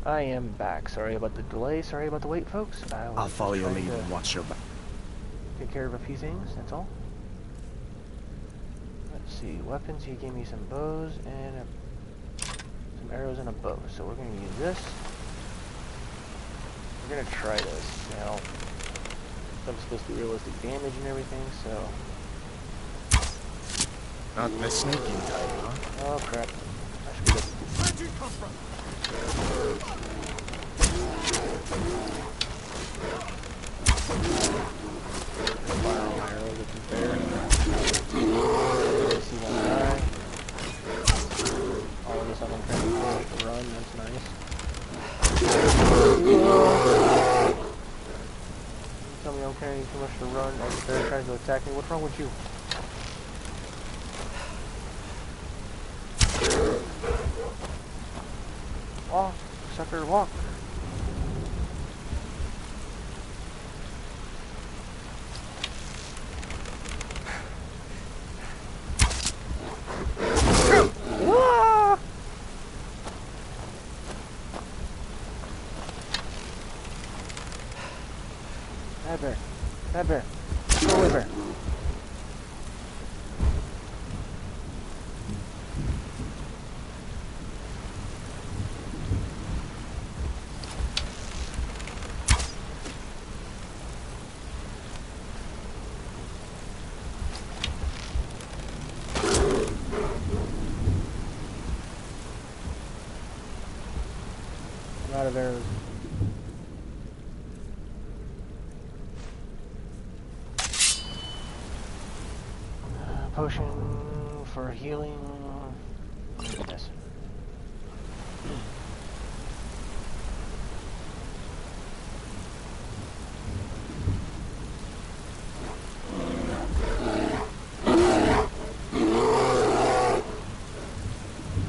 I am back. Sorry about the delay. Sorry about the wait, folks. I'll follow your lead and watch your back. Take care of a few things, that's all. Let's see. Weapons, he gave me some bows and some arrows and a bow. So we're going to use this. We're going to try this. Now, I'm supposed to be realistic damage and everything, so... Not the sneaking type, huh? Oh, crap. I screwed up. Where'd you come from? Fire all my arrows, which is fair. See one die. All of this I'm trying to run, that's nice. You tell me I'm carrying too much to run, and they're trying to attack me. What's wrong with you? Walk, sucker, walk. Bad bear. Bad bear. Go away, bear. I'm out of arrows. Potion for healing. Look at this.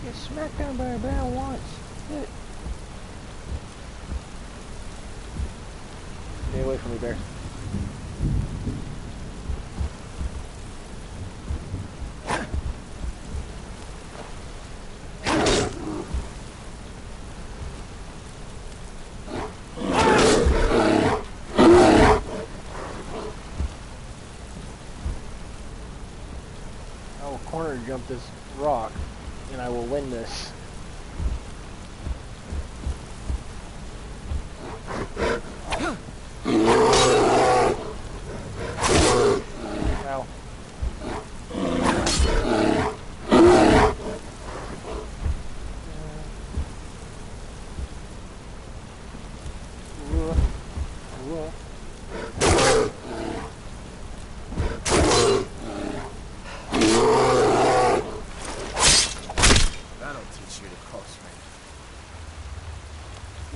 Get smacked down by a bear once. Hit. Stay away from me, bear. Corner jump this rock and I will win this. Ow.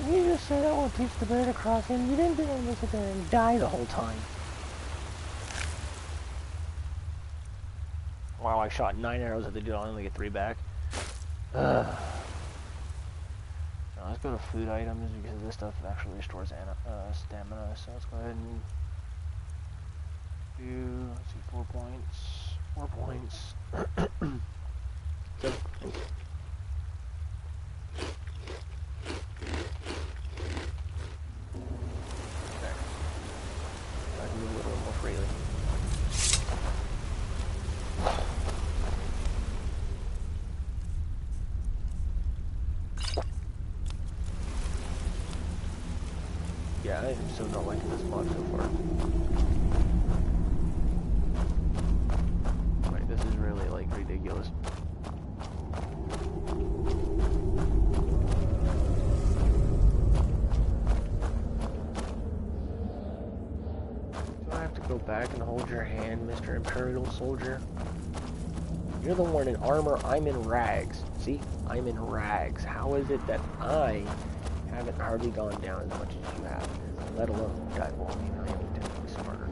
You just said I won't teach the bear to cross in. You didn't do it to sit there and die the whole time. Wow, I shot 9 arrows at the dude. I only get 3 back. Now let's go to food items because this stuff actually restores stamina. So let's go ahead and do, let's see, 4 points. 4 points. So, yeah, I am so not liking this mod so far. Wait, this is really, like, ridiculous. Do I have to go back and hold your hand, Mr. Imperial Soldier? You're the one in armor, I'm in rags. See? I'm in rags. How is it that I haven't hardly gone down as much as you have, let alone died? Well, I mean, I am definitely smarter.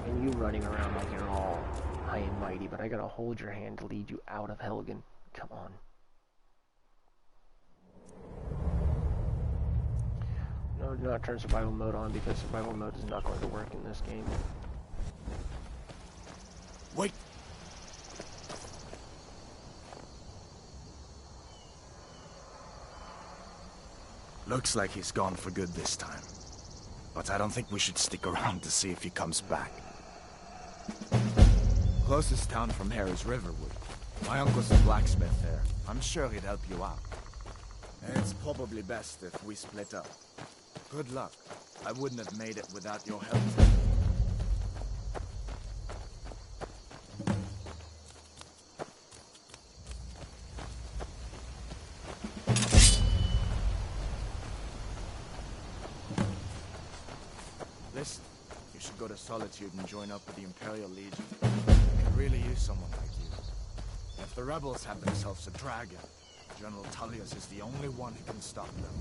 And you running around like you're all high and mighty, but I gotta hold your hand to lead you out of Helgen. Come on. No, do not turn survival mode on because survival mode is not going to work in this game. Wait! Looks like he's gone for good this time. But I don't think we should stick around to see if he comes back. Closest town from here is Riverwood. My uncle's a blacksmith there. I'm sure he'd help you out. It's probably best if we split up. Good luck. I wouldn't have made it without your help. Listen, you should go to Solitude and join up with the Imperial Legion. We could really use someone like you. If the rebels have themselves a dragon, General Tullius is the only one who can stop them.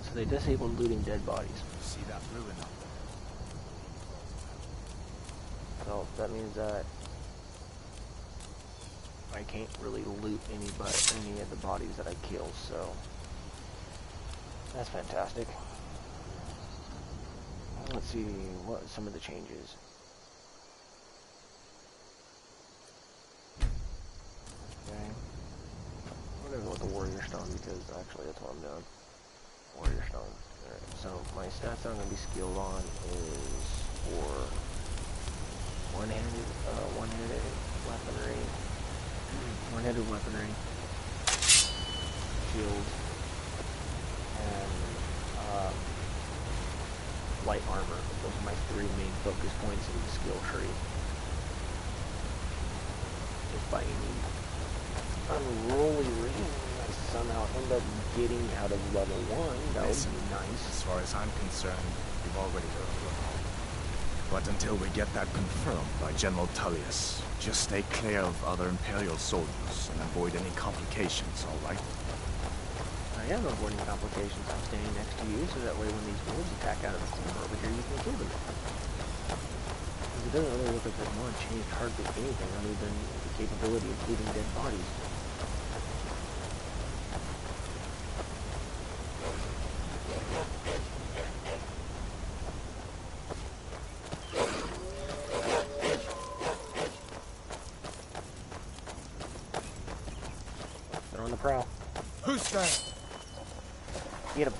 So they disabled looting dead bodies. See that ruin up there? So that means that I can't really loot any of the bodies that I kill, so that's fantastic. Let's see what are some of the changes. Okay. I'm gonna go with the Warrior Stone because actually that's what I'm doing. Warrior Stone. Alright, so my stats that I'm gonna be skilled on is for one-handed weaponry, shield, and light armor. Those are my three main focus points in the skill tree. If by any unruly reason I somehow end up getting out of level 1, that would be nice. As far as I'm concerned, you've already earned your home. But until we get that confirmed by General Tullius, just stay clear of other Imperial soldiers and avoid any complications, alright? I am avoiding complications. I'm standing next to you, so that way when these wolves attack out of the corner over here, you can kill them. Because it doesn't really look like there's more changed hardly anything other than the capability of looting dead bodies. They're on the prowl. Who's there? Get him.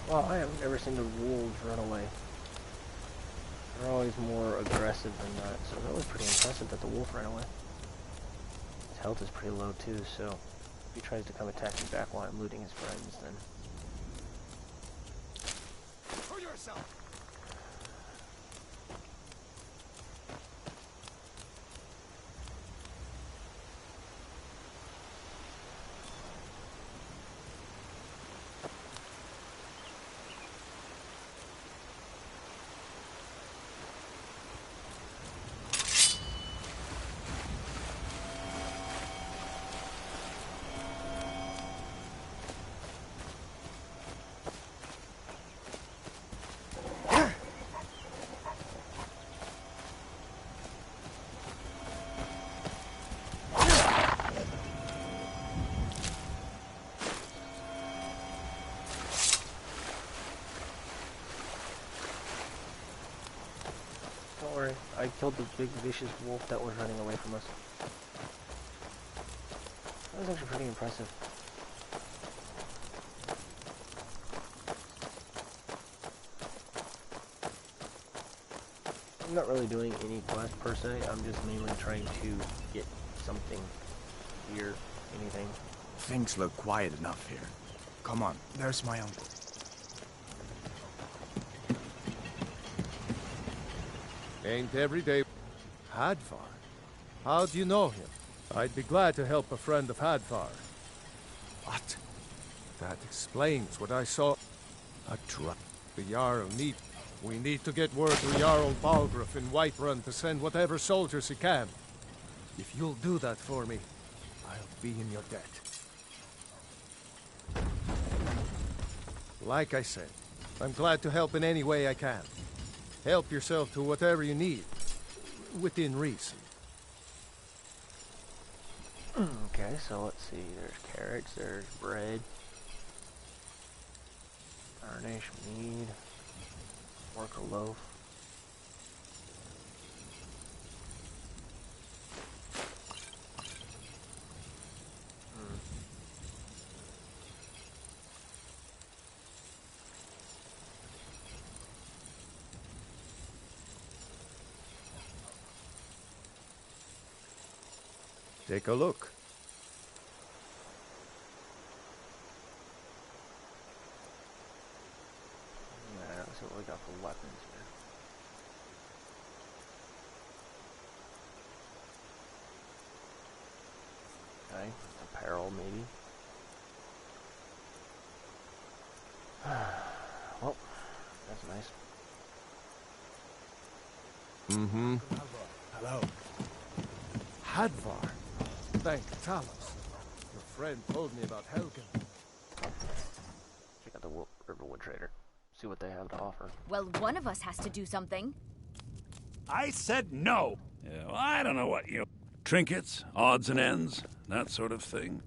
Well, I have never seen the wolves run away. They're always more aggressive than that, so that was pretty impressive that the wolf ran away. His health is pretty low too, so if he tries to come attack me back while I'm looting his friends, then... For yourself! Don't worry, I killed the big vicious wolf that was running away from us. That was actually pretty impressive. I'm not really doing any quest per se. I'm just mainly trying to get something here. Anything. Things look quiet enough here. Come on, there's my uncle. Ain't every day. Hadvar? How do you know him? I'd be glad to help a friend of Hadvar. What? That explains what I saw. A truck. The Jarl need... We need to get word to Jarl Balgruuf in Whiterun to send whatever soldiers he can. If you'll do that for me, I'll be in your debt. Like I said, I'm glad to help in any way I can. Help yourself to whatever you need, within reason. Okay, so let's see. There's carrots, there's bread. Garnish, mead. Work a loaf. Take a look. Yeah, let's see what we got for weapons here. Okay, apparel maybe. Well, that's nice. Mm-hmm. Hello. Hadvar. Thank Talos. Your friend told me about Helgen. Check out the Riverwood Trader. See what they have to offer. Well, one of us has to do something. I said no. Yeah, well, I don't know what you... Trinkets, odds and ends, that sort of thing.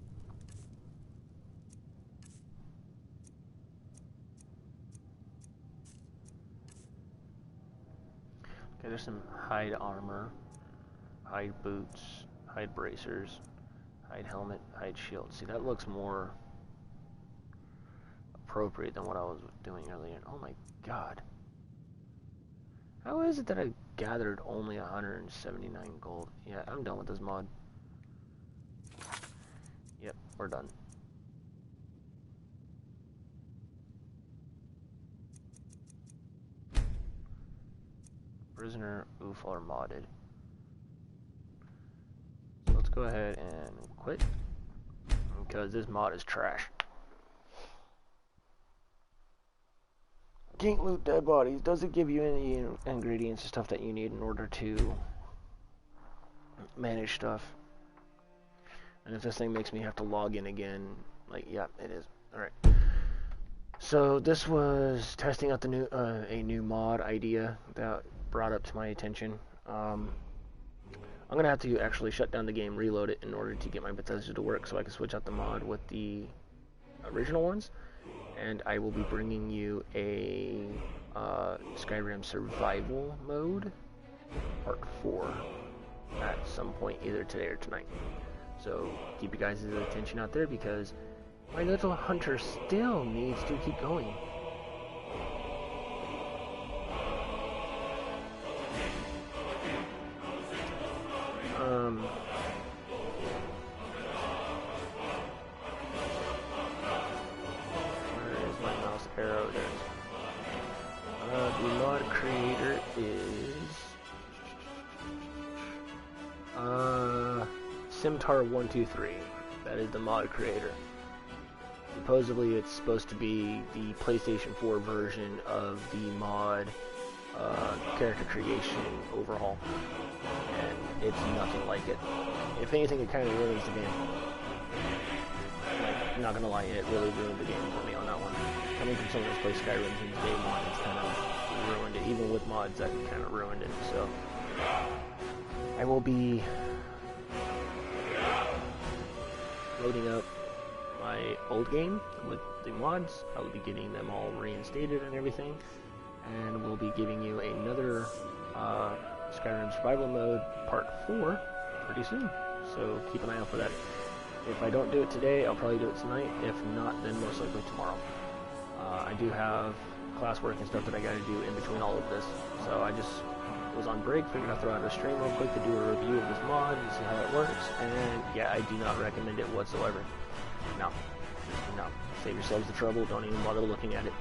Okay, there's some hide armor, hide boots, hide bracers, hide helmet, hide shield. See, that looks more appropriate than what I was doing earlier. Oh my god. How is it that I gathered only 179 gold? Yeah, I'm done with this mod. Yep, we're done. Prisoner Ufar modded. So let's go ahead and quit, because this mod is trash. Can't loot dead bodies. Doesn't give you any ingredients and stuff that you need in order to manage stuff. And if this thing makes me have to log in again, like, yeah, it is. Alright. So this was testing out the new a new mod idea that brought up to my attention. I'm gonna have to actually shut down the game, reload it in order to get my Bethesda to work, so I can switch out the mod with the original ones. And I will be bringing you a Skyrim survival mode, part 4, at some point either today or tonight. So keep you guys' attention out there, because my little hunter still needs to keep going. Where is my mouse arrow? There it is. The mod creator is Simtar123. That is the mod creator. Supposedly it's supposed to be the PlayStation 4 version of the mod character creation overhaul, and it's nothing like it. If anything, it kind of ruins the game. Like, not gonna lie, it really ruined the game for me on that one. Coming from someone who's played Skyrim since day one, it's kind of ruined it. Even with mods, that kind of ruined it. So I will be loading up my old game with the mods. I will be getting them all reinstated and everything, and we'll be giving you another Skyrim Survival Mode Part 4 pretty soon, so keep an eye out for that. If I don't do it today, I'll probably do it tonight. If not, then most likely tomorrow. I do have classwork and stuff that I gotta do in between all of this, so I just was on break, figured I'd throw out a stream real quick to do a review of this mod and see how it works, and yeah, I do not recommend it whatsoever. No. No. Save yourselves the trouble, don't even bother looking at it.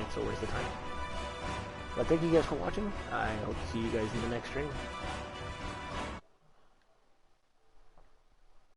It's a waste of time. But thank you guys for watching. I hope to see you guys in the next stream.